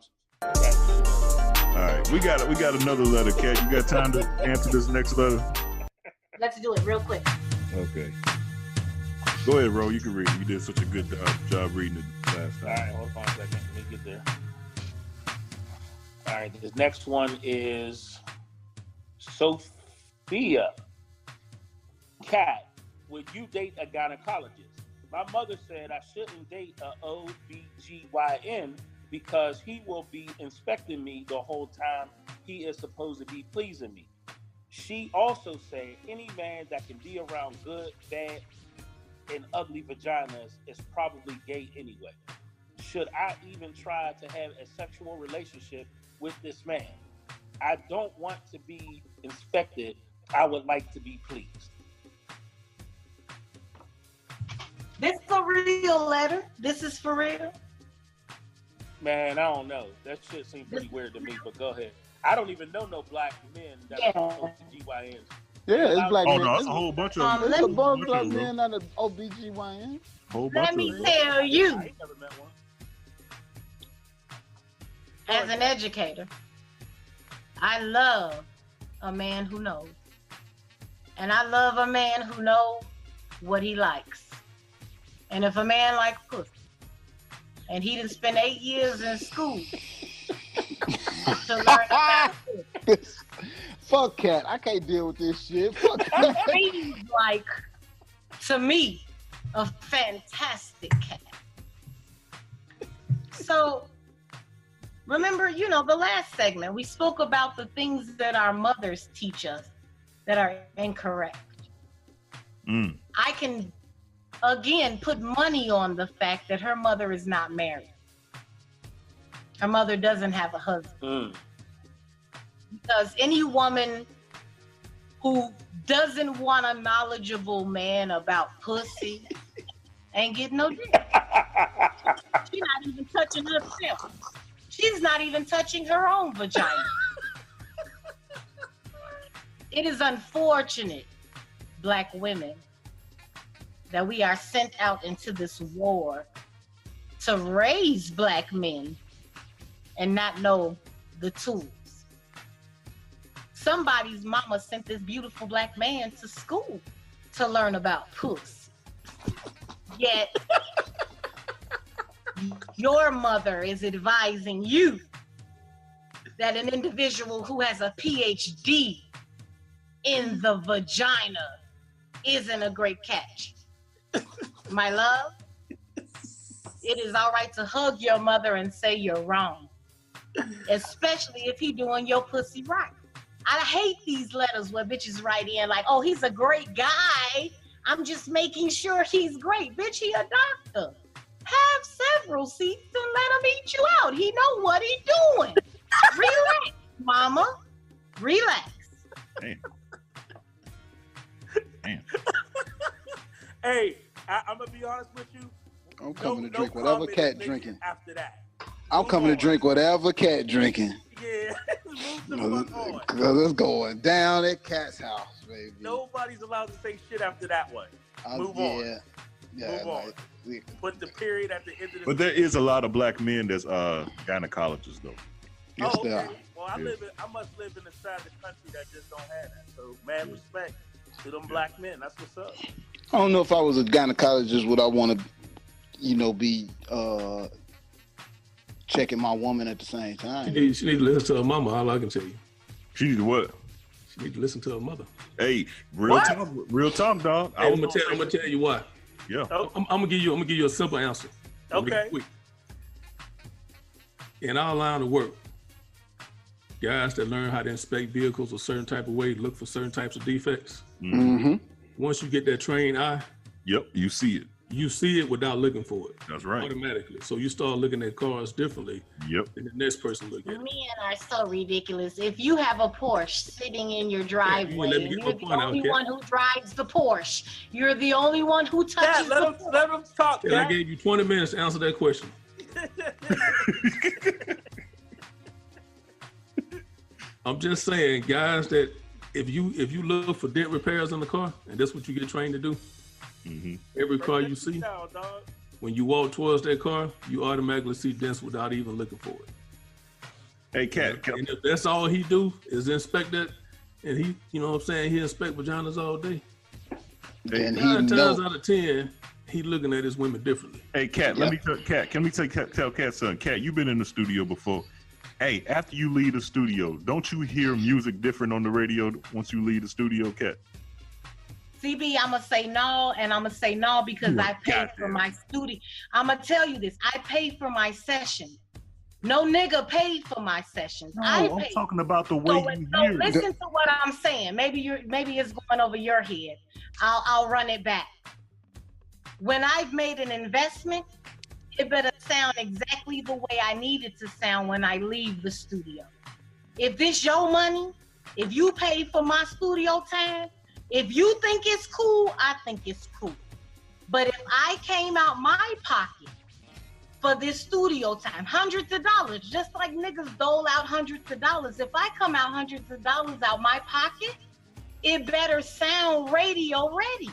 right, we got another letter, Kat. You got time to answer this next letter? Let's do it real quick. Okay. Go ahead, Ro. You can read. You did such a good job reading it last time. All right, hold on a second. Let me get there. All right, this next one is Sophia. Cat, would you date a gynecologist? My mother said I shouldn't date a OBGYN because he will be inspecting me the whole time he is supposed to be pleasing me. She also said any man that can be around good, bad, and ugly vaginas is probably gay anyway. Should I even try to have a sexual relationship with this man? I don't want to be inspected. I would like to be pleased. This is a real letter. This is for real. Man, I don't know. That shit seems pretty weird to me, but go ahead. I don't even know no black men that are OBGYNs. Yeah, it's black men. No, it's a whole bunch of them. It's a bunch of black men that are OBGYN. Let me tell you, I ain't never met one. as an educator, I love a man who knows. And I love a man who knows what he likes. And if a man likes pussy, and he didn't spend 8 years in school to learn about it. Fuck Cat. I can't deal with this shit. Fuck Cat. He's like, to me, a fantastic cat. So, remember, the last segment, we spoke about the things that our mothers teach us that are incorrect. I can, again, put money on the fact that her mother is not married. Her mother doesn't have a husband. Because any woman who doesn't want a knowledgeable man about pussy ain't getting no dick. She's not even touching herself. She's not even touching her own vagina. It is unfortunate, black women, that we are sent out into this war to raise black men and not know the tools. Somebody's mama sent this beautiful black man to school to learn about puss. Yet, your mother is advising you that an individual who has a PhD in the vagina isn't a great catch. My love, it is all right to hug your mother and say you're wrong, especially if he doing your pussy right. I hate these letters where bitches write in like, oh, he's a great guy. I'm just making sure he's great. Bitch, he a doctor. Have several seats and let him eat you out. He know what he doing. Relax, mama. Relax. Damn. Hey, I'm going to be honest with you. I'm coming to drink whatever Cat drinking. After that. I'm coming to drink whatever Cat drinking. Yeah, move the fuck on. Cause it's going down at Cat's house, baby. Nobody's allowed to say shit after that one. Move on. Yeah, Move on. Put the period at the end of the. But there is a lot of black men that's gynecologists though. Yes, okay. they are. Well, I must live in the side of the country that just don't have that. So, mad respect to them black men. That's what's up. I don't know if I was a gynecologist, would I want to, be checking my woman at the same time. She need to listen to her mama, all I can tell you. She need to what? She need to listen to her mother. Hey, real talk, dog. Hey, I'm gonna tell you why. Yeah. I'm gonna give you a simple answer. Okay. In our line of work, guys that learn how to inspect vehicles a certain type of way, look for certain types of defects. Mm-hmm. Once you get that trained eye, yep, you see it. You see it without looking for it. That's right. Automatically. So you start looking at cars differently. Yep. And the next person look at it. Men are so ridiculous. If you have a Porsche sitting in your driveway, and you're the only one who drives the Porsche, you're the only one who touches let them talk. And I gave you 20 minutes to answer that question. I'm just saying, guys, that if you look for dent repairs on the car, and that's what you get trained to do, every car you see, when you walk towards that car, you automatically see dents without even looking for it. Hey, Cat. And if that's all he do is inspect that, and he, he inspect vaginas all day. And 9 times out of 10, he looking at his women differently. Hey, Cat, let me tell Cat. Can we tell Cat son? Cat, you've been in the studio before. Hey, after you leave the studio, don't you hear music different on the radio once you leave the studio, Cat? CB, I'm going to say no, and I'm going to say no because I paid for my studio. I'm going to tell you this. I paid for my session. No nigga paid for my sessions. No, I I'm paid. talking about the way you hear. Listen to what I'm saying. Maybe it's going over your head. I'll run it back. When I've made an investment, it better sound exactly the way I need it to sound when I leave the studio. If this your money, if you pay for my studio time, if you think it's cool, I think it's cool. But if I came out my pocket for this studio time, hundreds of dollars, just like niggas dole out hundreds of dollars. If I come out hundreds of dollars out my pocket, it better sound radio ready.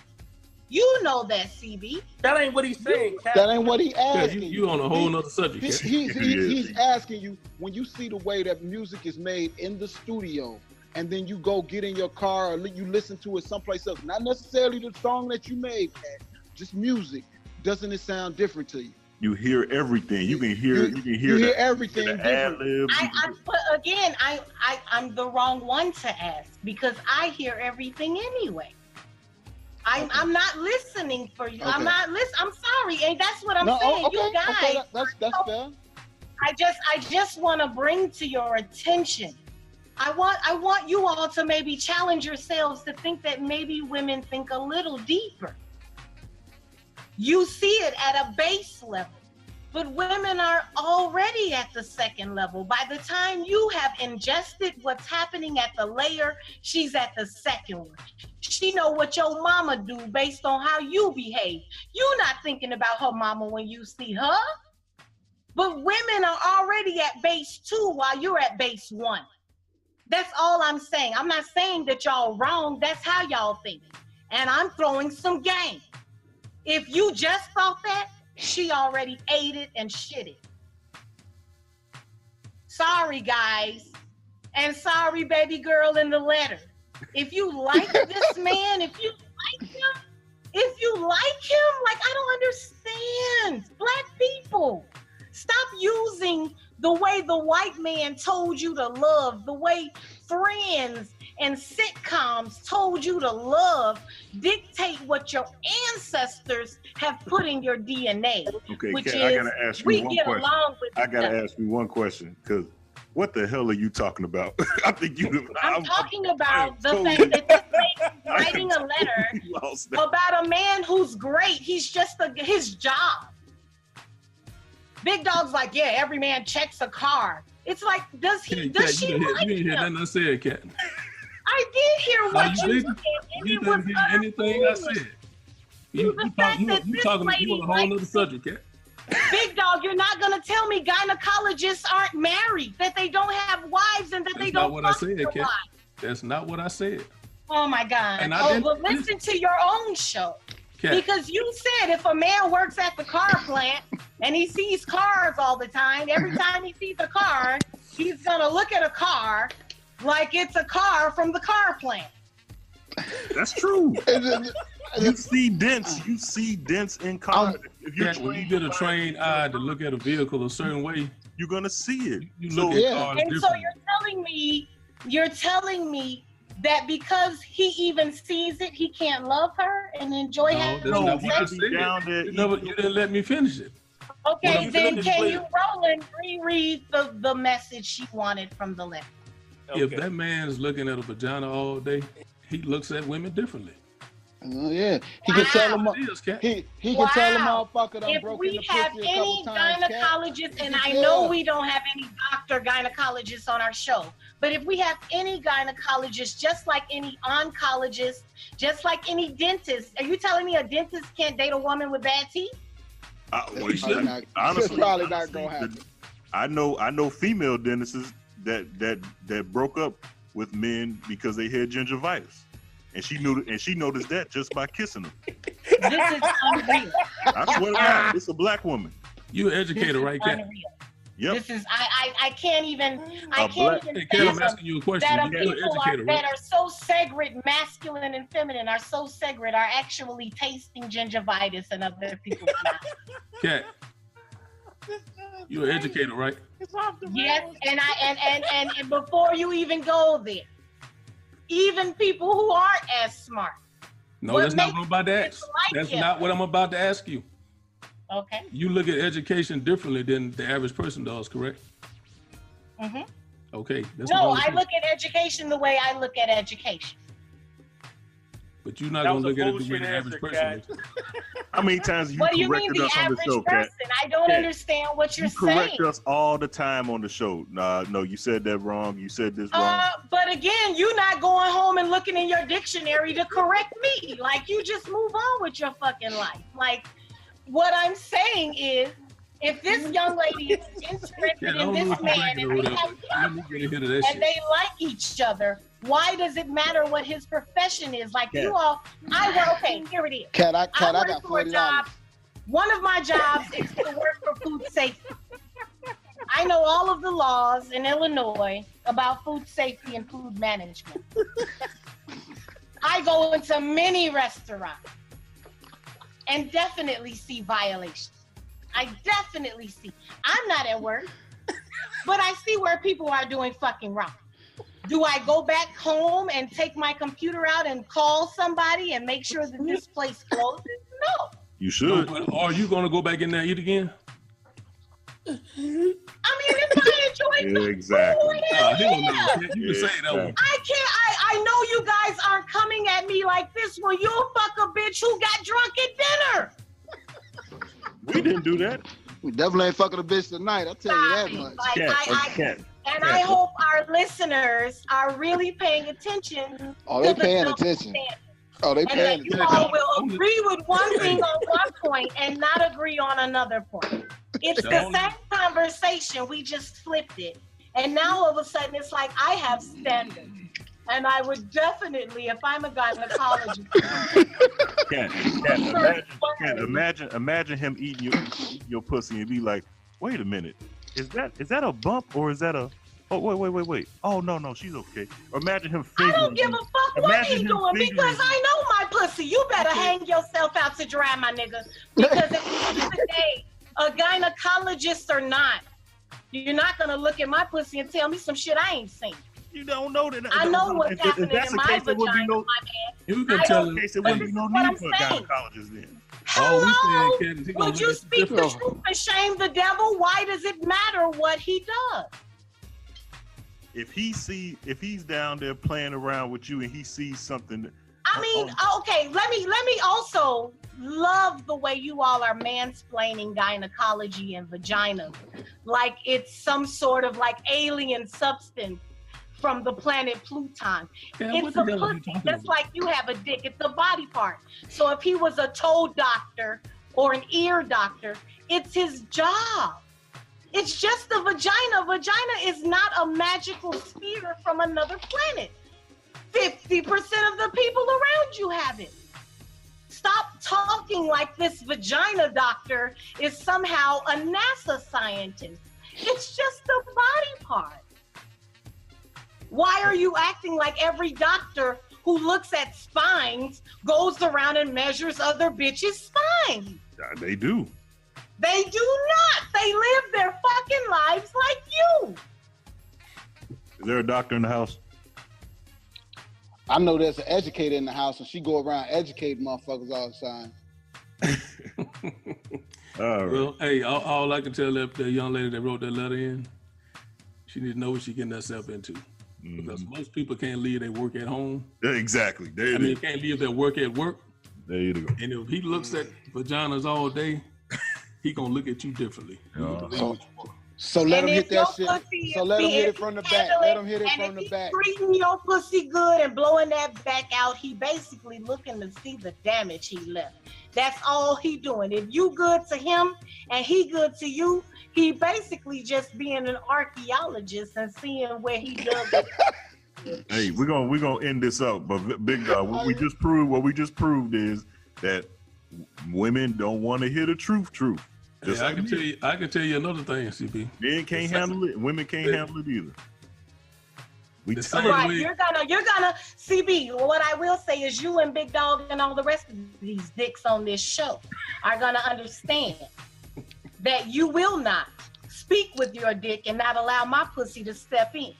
You know that, CB. That ain't what he's saying, Cat. That ain't what he asking. You on a whole nother subject. He's asking you, when you see the way that music is made in the studio, and then you go get in your car or you listen to it someplace else, not necessarily the song that you made, Cat, just music. Doesn't it sound different to you? You hear everything. You can hear everything different. I'm the wrong one to ask because I hear everything anyway. I'm not listening for you. Okay. I'm not listening. I'm sorry, and that's what I'm saying. Okay, you guys, okay, that's fair. I just want to bring to your attention. I want you all to maybe challenge yourselves to think that maybe women think a little deeper. You see it at a base level, but women are already at the second level. By the time you have ingested what's happening at the layer, she's at the second one. She know what your mama do based on how you behave. You're not thinking about her mama when you see her, but women are already at base 2 while you're at base 1. That's all I'm saying. I'm not saying that y'all wrong. That's how y'all think. And I'm throwing some game. If you just thought that, she already ate it and shit it. Sorry, guys. And sorry, baby girl in the letter. If you like this man, if you like him, like, I don't understand. Black people, stop using the way the white man told you to love, the way Friends and sitcoms told you to love, dictate what your ancestors have put in your DNA. Okay, which Kat, is, I gotta ask you we one get question. along with I gotta each other. ask you one question, because what the hell are you talking about? I think you. I'm talking about the fact that this lady's writing a letter about a man who's great. He's just his job. Big Dog's like, yeah, every man checks a car. It's like, does she You like didn't hear him? nothing I said, Cat. I did hear what you said. You didn't hear anything I said. You talking on a whole other subject, Cat. Big Dog, you're not gonna tell me gynecologists aren't married, that they don't have wives, and that they don't fuck their wives. That's not what I said. Oh my God! And But listen to your own show. Cat. Because you said if a man works at the car plant and he sees cars all the time, every time he sees a car, he's gonna look at a car like it's a car from the car plant. That's true. You see dents. You see dents in cars. When you get a trained eye to look at a vehicle a certain way, you're gonna see it. You look at cars And so differently. you're telling me that because he even sees it, he can't love her and enjoy having sex? You didn't let me finish it. Okay, Well, then I'm can finished you roll and reread the message she wanted from the letter? If that man's looking at a vagina all day, he looks at women differently. Yeah, he can tell him. He can tell him, motherfucker, I'm If broken we the have pussy a any couple times. gynecologist, and I know we don't have any doctor gynecologists on our show, but if we have any gynecologist, just like any oncologist, just like any dentist, are you telling me a dentist can't date a woman with bad teeth? Honestly, probably not gonna happen. I know female dentists that broke up with men because they had gingivitis. And she noticed that just by kissing them. This is unreal. I swear to God, it's a black woman. You an educator, right, Cat? Yep. This is I can't even Cat, I'm asking you a question. that You're an people educator, that right? are so segregate, masculine and feminine, are so segregate, are actually tasting gingivitis and other people's mouths. Cat, you're an educator, right? Yes, and before you even go there, even people who aren't as smart. No, what that's not what I'm makes about to you ask. like That's him? not what I'm about to ask you. Okay. You look at education differently than the average person does, correct? Mm-hmm. Okay. That's No, what I look at education the way I look at education. But you're not going to look at it the way the average person is. How many times have you What do you mean corrected the us on the average show, Kat? person? I don't understand what you're You correct saying. us all the time on the show. Nah, no, you said that wrong. You said this wrong. But again, you're not going home and looking in your dictionary to correct me. Like, you just move on with your fucking life. Like, what I'm saying is, if this young lady is interested in this man and they have and they like each other, why does it matter what his profession is? Like, you all, okay, here it is. Kat, I got for a $40. job. One of my jobs is to work for food safety. I know all of the laws in Illinois about food safety and food management. I go into many restaurants and definitely see violations. I definitely see. I'm not at work, but I see where people are doing fucking wrong. Do I go back home and take my computer out and call somebody and make sure that this place closes? No. You should. No, are you going to go back in there and eat again? I mean, if I enjoy food, exactly. You can say that one. I can't. I know you guys aren't coming at me like this. Well, you'll fuck a bitch who got drunk at dinner. We didn't do that. We definitely ain't fucking a bitch tonight. I'll tell you that much. Like, I hope our listeners are really paying attention. Oh, they paying attention. Oh, they paying attention. You all will agree with one thing on one point and not agree on another point. It's the same conversation. We just flipped it. And now all of a sudden it's like I have standards. And I would definitely, if I'm a gynecologist. Imagine him eating your pussy and be like, wait a minute, is that a bump or is that a? Oh wait. Oh no, she's okay. Or imagine him. I don't give a fuck what he's doing because I know my pussy. You better hang yourself out to dry, my nigga. Because at the end of the day, a gynecologist or not, you're not gonna look at my pussy and tell me some shit I ain't seen. You don't know that. I know what's happening in my vagina, my man. You can tell him. There wouldn't be no need for a gynecologist then. Hello? Would you speak the truth and shame the devil? Why does it matter what he does? If he's down there playing around with you and he sees something. I mean, okay, let me also love the way you all are mansplaining gynecology and vagina. Like it's some sort of like alien substance from the planet Pluton. It's a pussy, just like you have a dick. It's a body part. So if he was a toe doctor or an ear doctor, it's his job. It's just the vagina. Vagina is not a magical sphere from another planet. 50% of the people around you have it. Stop talking like this vagina doctor is somehow a NASA scientist. It's just a body part. Why are you acting like every doctor who looks at spines goes around and measures other bitches' spines? They do. They do not. They live their fucking lives like you. Is there a doctor in the house? I know there's an educator in the house, and she go around educating motherfuckers all the time. All right. Well, hey, all I can tell that young lady that wrote that letter in, she needs to know what she's getting herself into. Because most people can't leave their work at home. Yeah, exactly. They can't leave their work at work. There you go. And if he looks at vaginas all day, he gonna look at you differently. So let him hit that shit. So let him hit it from the back. Let him hit it from the back. Treating your pussy good and blowing that back out, he basically looking to see the damage he left. That's all he doing. If you good to him and he good to you, he basically just being an archaeologist and seeing where he does it. Hey, we're gonna end this up, but Big Dog, what we just proved is that women don't want to hear the truth. Just I can tell you another thing, CP. Men can't handle it. Women can't handle it either. Right, you're gonna CB. What I will say is, you and Big Dog and all the rest of these dicks on this show are gonna understand that you will not speak with your dick and not allow my pussy to step in.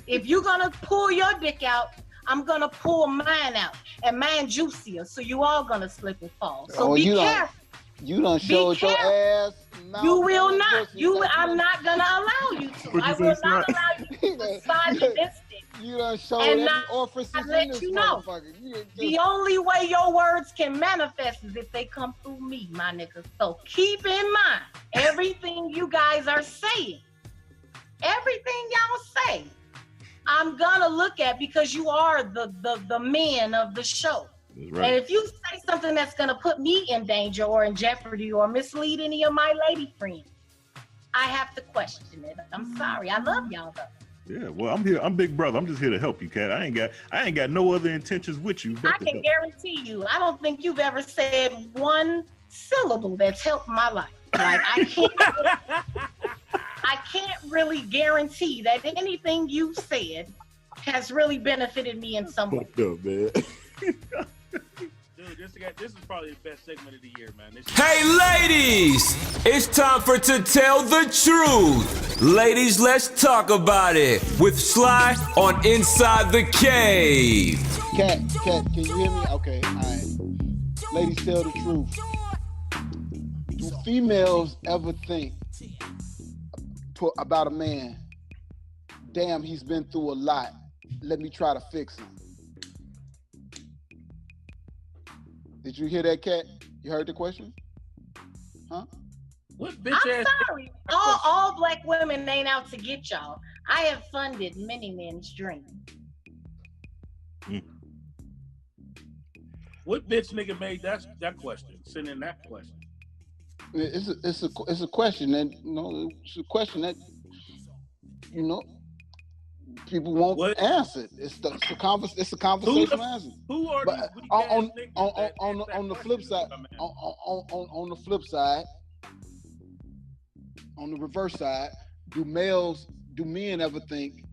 If you're gonna pull your dick out, I'm gonna pull mine out, and mine juicier, so you all gonna slip and fall. So be careful. You done showed your ass. You will not. I'm not gonna allow you to. What'd I you say, will Scott? not allow you to misogynistic. You done showed And every not orifice in let this you know. motherfucker. You done The just- only way your words can manifest is if they come through me, my nigga. So keep in mind everything you guys are saying. Everything y'all say, I'm gonna look at because you are the men of the show. Right. And if you say something that's gonna put me in danger or in jeopardy or mislead any of my lady friends, I have to question it. I'm sorry. I love y'all though. Yeah, well, I'm here. I'm Big Brother. I'm just here to help you, Cat. I ain't got no other intentions with you. But I can guarantee you, I don't think you've ever said one syllable that's helped my life. Like I can't really guarantee that anything you've said has really benefited me in some way. Fucked up, man. Dude, this is probably the best segment of the year, man. Hey, ladies! It's time for To Tell the Truth. Ladies, let's talk about it with Sly on Inside the Cave. Cat, can you hear me? Okay, all right. Ladies, tell the truth. Do females ever think about a man, damn, he's been through a lot, let me try to fix him? Did you hear that, Cat? You heard the question? Huh? What bitch I'm ass? sorry. All black women ain't out to get y'all. I have funded many men's dreams. What bitch nigga made that question? Send in that question. It's a question that it's a question that people won't answer. It's a conversational answer. Who are but these on the flip side, on the flip side, on the reverse side, do men ever think,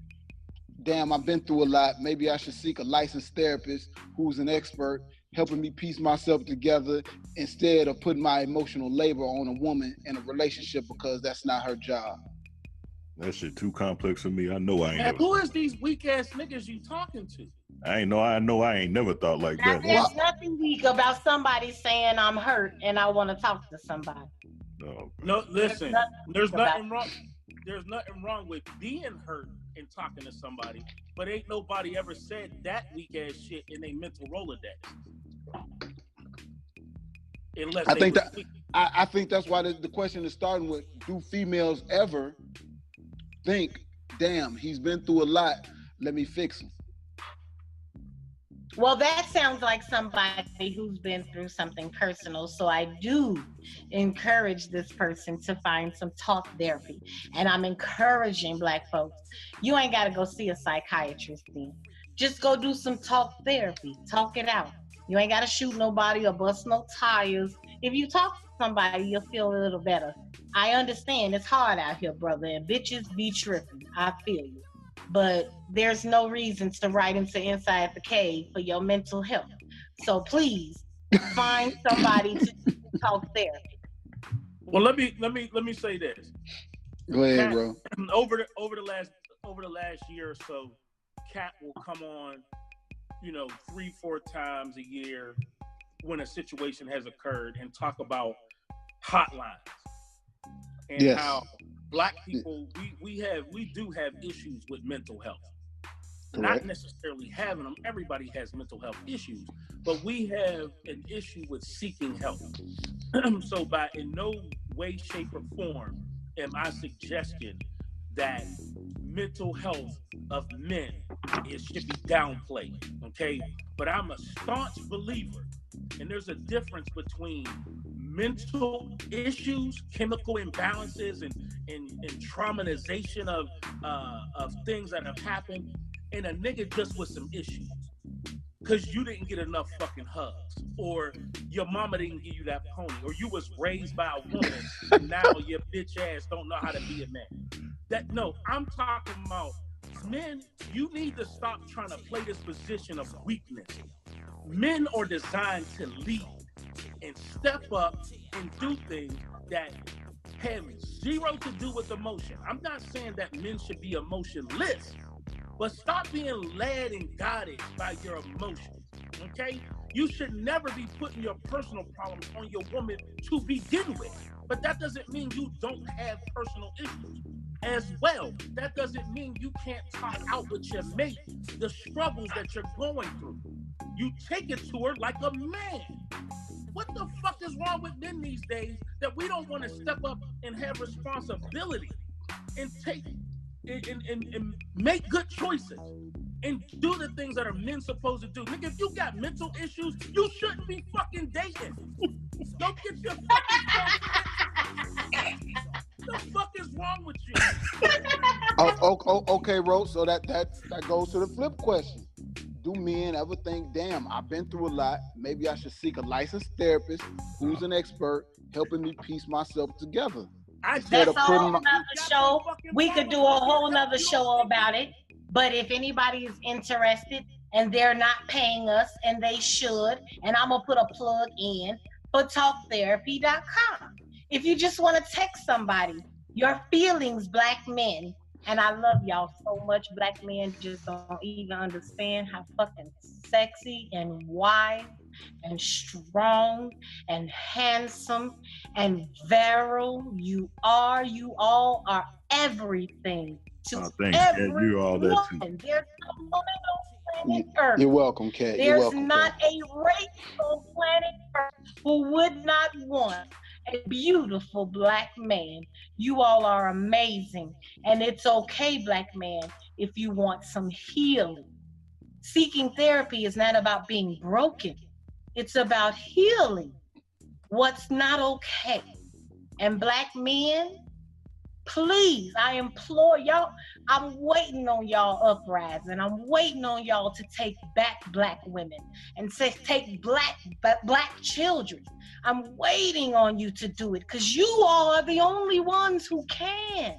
damn, I've been through a lot, maybe I should seek a licensed therapist who's an expert helping me piece myself together instead of putting my emotional labor on a woman in a relationship because that's not her job? That shit too complex for me. I know I ain't Man, never. who is these weak ass niggas you talking to? I know I ain't never thought like Now, that. there's nothing weak about somebody saying I'm hurt and I want to talk to somebody. No, listen. There's nothing wrong. There's nothing wrong with being hurt and talking to somebody, but ain't nobody ever said that weak ass shit in a mental Rolodex. Unless I think that's why the question is starting with, do females ever think, damn, he's been through a lot, let me fix him? Well, that sounds like somebody who's been through something personal. So I do encourage this person to find some talk therapy. And I'm encouraging Black folks, you ain't got to go see a psychiatrist then. Just go do some talk therapy. Talk it out. You ain't got to shoot nobody or bust no tires. If you talk to somebody, you'll feel a little better. I understand it's hard out here, brother, and bitches be tripping. I feel you. But there's no reason to write into Inside the Cave for your mental health. So please find somebody to talk therapy. Well, let me say this. Go ahead, bro. Over the last year or so, Cat will come on, 3-4 times a year when a situation has occurred and talk about hotlines and how Black people we do have issues with mental health. Correct. Not necessarily having them. Everybody has mental health issues, but we have an issue with seeking help. So in no way, shape, or form am I suggesting that mental health of men should be downplayed, okay? But I'm a staunch believer, and there's a difference between mental issues, chemical imbalances, and traumatization of things that have happened, and a nigga just with some issues. Because you didn't get enough fucking hugs, or your mama didn't give you that pony, or you was raised by a woman, and now your bitch ass don't know how to be a man. No, I'm talking about men, you need to stop trying to play this position of weakness. Men are designed to lead and step up and do things that have zero to do with emotion. I'm not saying that men should be emotionless, but stop being led and guided by your emotions, okay? You should never be putting your personal problems on your woman to begin with. But that doesn't mean you don't have personal issues as well. That doesn't mean you can't talk out with your mate the struggles that you're going through. You take it to her like a man. What the fuck is wrong with men these days that we don't want to step up and have responsibility and take and make good choices and do the things that are men supposed to do? Nigga, if you got mental issues, you shouldn't be fucking dating. Don't get your fucking What the fuck is wrong with you? Okay, Rose. So that goes to the flip question. Do men ever think, damn, I've been through a lot. Maybe I should seek a licensed therapist who's an expert helping me piece myself together? That's a whole nother show. We could do a whole nother show about it. But if anybody is interested and they're not paying us, and they should, and I'm gonna put a plug in for talktherapy.com. If you just want to text somebody your feelings, black men, and I love y'all so much, black men just don't even understand how fucking sexy and wise and strong and handsome and virile you are. You all are everything to everyone. You all that too. There's no woman on planet Earth. You're welcome, Kat. There's not a race on planet Earth who would not want a beautiful black man. You all are amazing. And it's okay, black man, if you want some healing. Seeking therapy is not about being broken. It's about healing what's not okay. And black men, please, I implore y'all, I'm waiting on y'all uprising. I'm waiting on y'all to take back black women and take black children. I'm waiting on you to do it because you all are the only ones who can.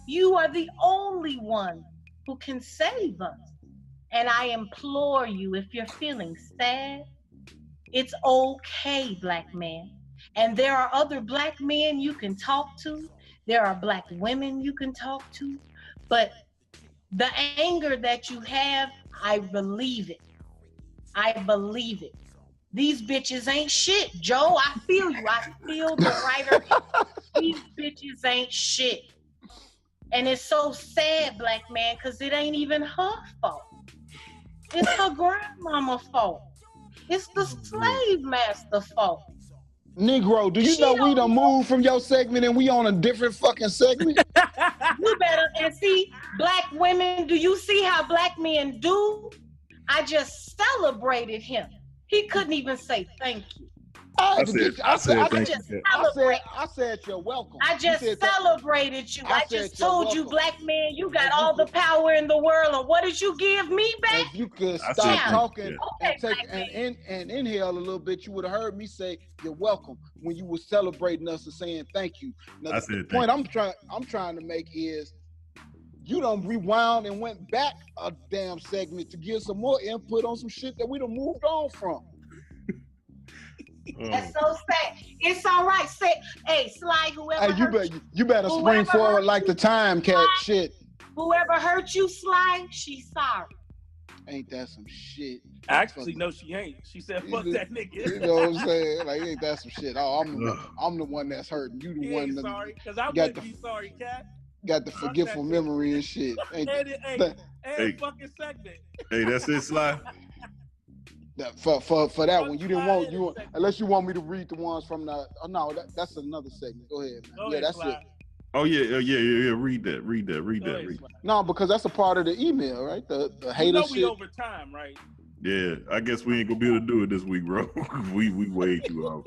You are the only one who can save us. And I implore you, if you're feeling sad, it's okay, black man. And there are other black men you can talk to. There are black women you can talk to. But the anger that you have, I believe it. I believe it. These bitches ain't shit, Joe. I feel you. I feel the writer. These bitches ain't shit. And it's so sad, black man, because it ain't even her fault. It's her grandmama's fault. It's the slave master's fault. Negro, do you know we done moved from your segment and we on a different fucking segment? You better, and see, black women, do you see how black men do? I just celebrated him. He couldn't even say thank you. I said you're welcome. I just celebrated you. I just told you, black man, you got all the power in the world. And what did you give me back? If you could stop talking and inhale a little bit, you would have heard me say you're welcome when you were celebrating us and saying thank you. Now, the point I'm trying to make is you done rewound and went back a damn segment to give some more input on some shit that we done moved on from. That's so sad. It's all right. Say, hey, Sly, whoever you better spring forward like the time, Cat. Shit. Whoever hurt you, Sly, she's sorry. Ain't that some shit? Actually, no, she ain't. She said, "Fuck that nigga." You know what I'm saying? Like, ain't that some shit? Oh, I'm the one that's hurting. You the one. Sorry, because I wouldn't be sorry, Cat. Got the forgetful memory and shit. And fucking segment. Hey, that's it, Sly. For that one, you didn't want unless you want me to read the ones from the. Oh no, that's another segment. Go ahead, man. Yeah, that's it. Oh yeah. Read that. No, because that's a part of the email, right? The hater shit. We over time, right? Yeah, I guess we ain't gonna be able to do it this week, bro. we way too out.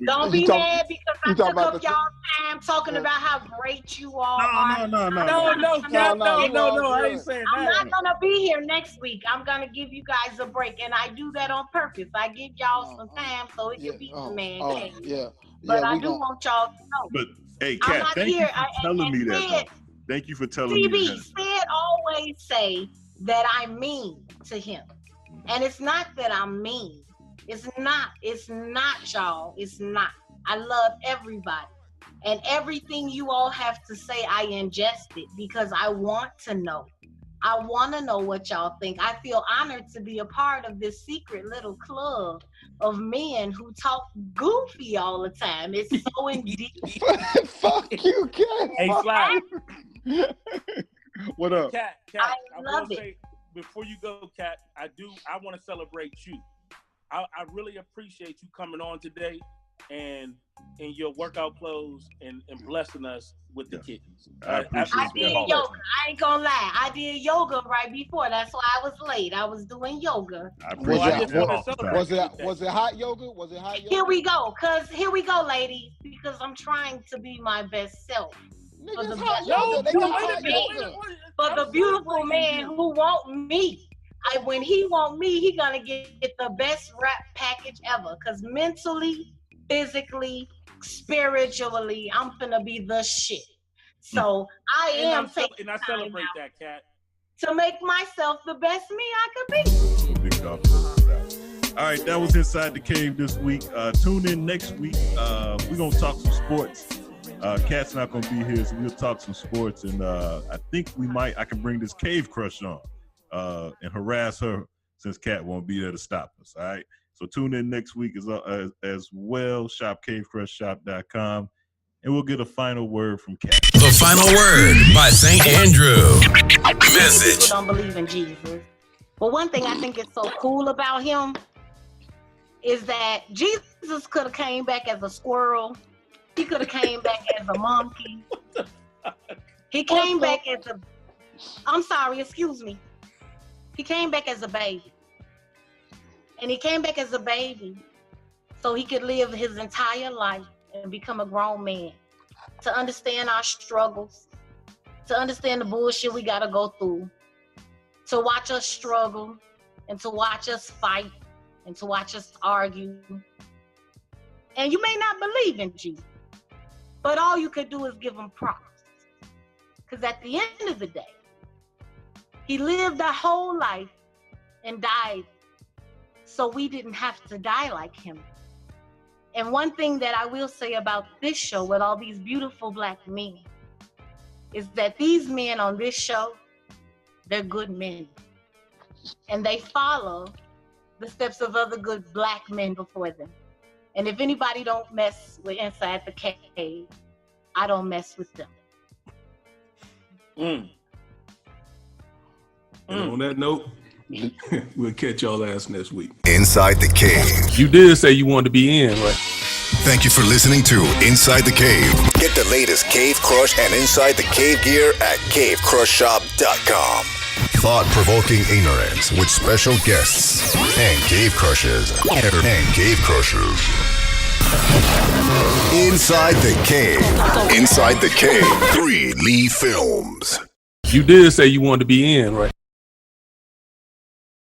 Don't be mad because I took up y'all time talking about how great you all are. No, I ain't saying that. I'm not gonna be here next week. I'm gonna give you guys a break, and I do that on purpose. I give y'all some time so it can be the man. But I do want y'all to know. But hey, Kat, thank you for telling me that. Thank you for telling me that. Said always say that I mean to him. And it's not that I'm mean. It's not, y'all. It's not. I love everybody. And everything you all have to say, I ingest it because I want to know. I want to know what y'all think. I feel honored to be a part of this secret little club of men who talk goofy all the time. It's so indeed. Fuck you, Cat. Hey, Sly. What up? Cat, I will love it. say, before you go, Cat, I want to celebrate you. I really appreciate you coming on today and in your workout clothes and blessing us with the kittens. I appreciate I did yoga. I ain't gonna lie. I did yoga right before. That's why I was late. I was doing yoga. I appreciate Was it hot yoga? Was it hot yoga? Here we go, ladies, because I'm trying to be my best self. For the beautiful man who want me. When he want me, he gonna get the best rap package ever. Cause mentally, physically, spiritually, I'm gonna be the shit. So I celebrate that, Cat, to make myself the best me I could be. Big dog. All right, that was Inside the Cave this week. Tune in next week. We're gonna talk some sports. Cat's not gonna be here, so we'll talk some sports, and I think I can bring this Cave Crush on and harass her since Cat won't be there to stop us. All right, so tune in next week as well. Shop cavecrushshop.com, and we'll get a final word from Cat. The final word by St. Andrew. Message. People don't believe in Jesus, but one thing I think is so cool about him is that Jesus could have came back as a squirrel. He could have came back as a monkey. He came back as a... I'm sorry, excuse me. He came back as a baby. And he came back as a baby so he could live his entire life and become a grown man. To understand our struggles. To understand the bullshit we gotta go through. To watch us struggle. And to watch us fight. And to watch us argue. And you may not believe in Jesus. But all you could do is give him props. Because at the end of the day, he lived a whole life and died so we didn't have to die like him. And one thing that I will say about this show with all these beautiful black men is that these men on this show, they're good men. And they follow the steps of other good black men before them. And if anybody don't mess with Inside the Cave, I don't mess with them. And on that note, we'll catch y'all ass next week. Inside the Cave. You did say you wanted to be in, right? Thank you for listening to Inside the Cave. Get the latest Cave Crush and Inside the Cave gear at cavecrushshop.com. Thought-provoking ignorance with special guests and cave crushers. Inside the Cave. Inside the Cave. 3 Lee Films. You did say you wanted to be in, right?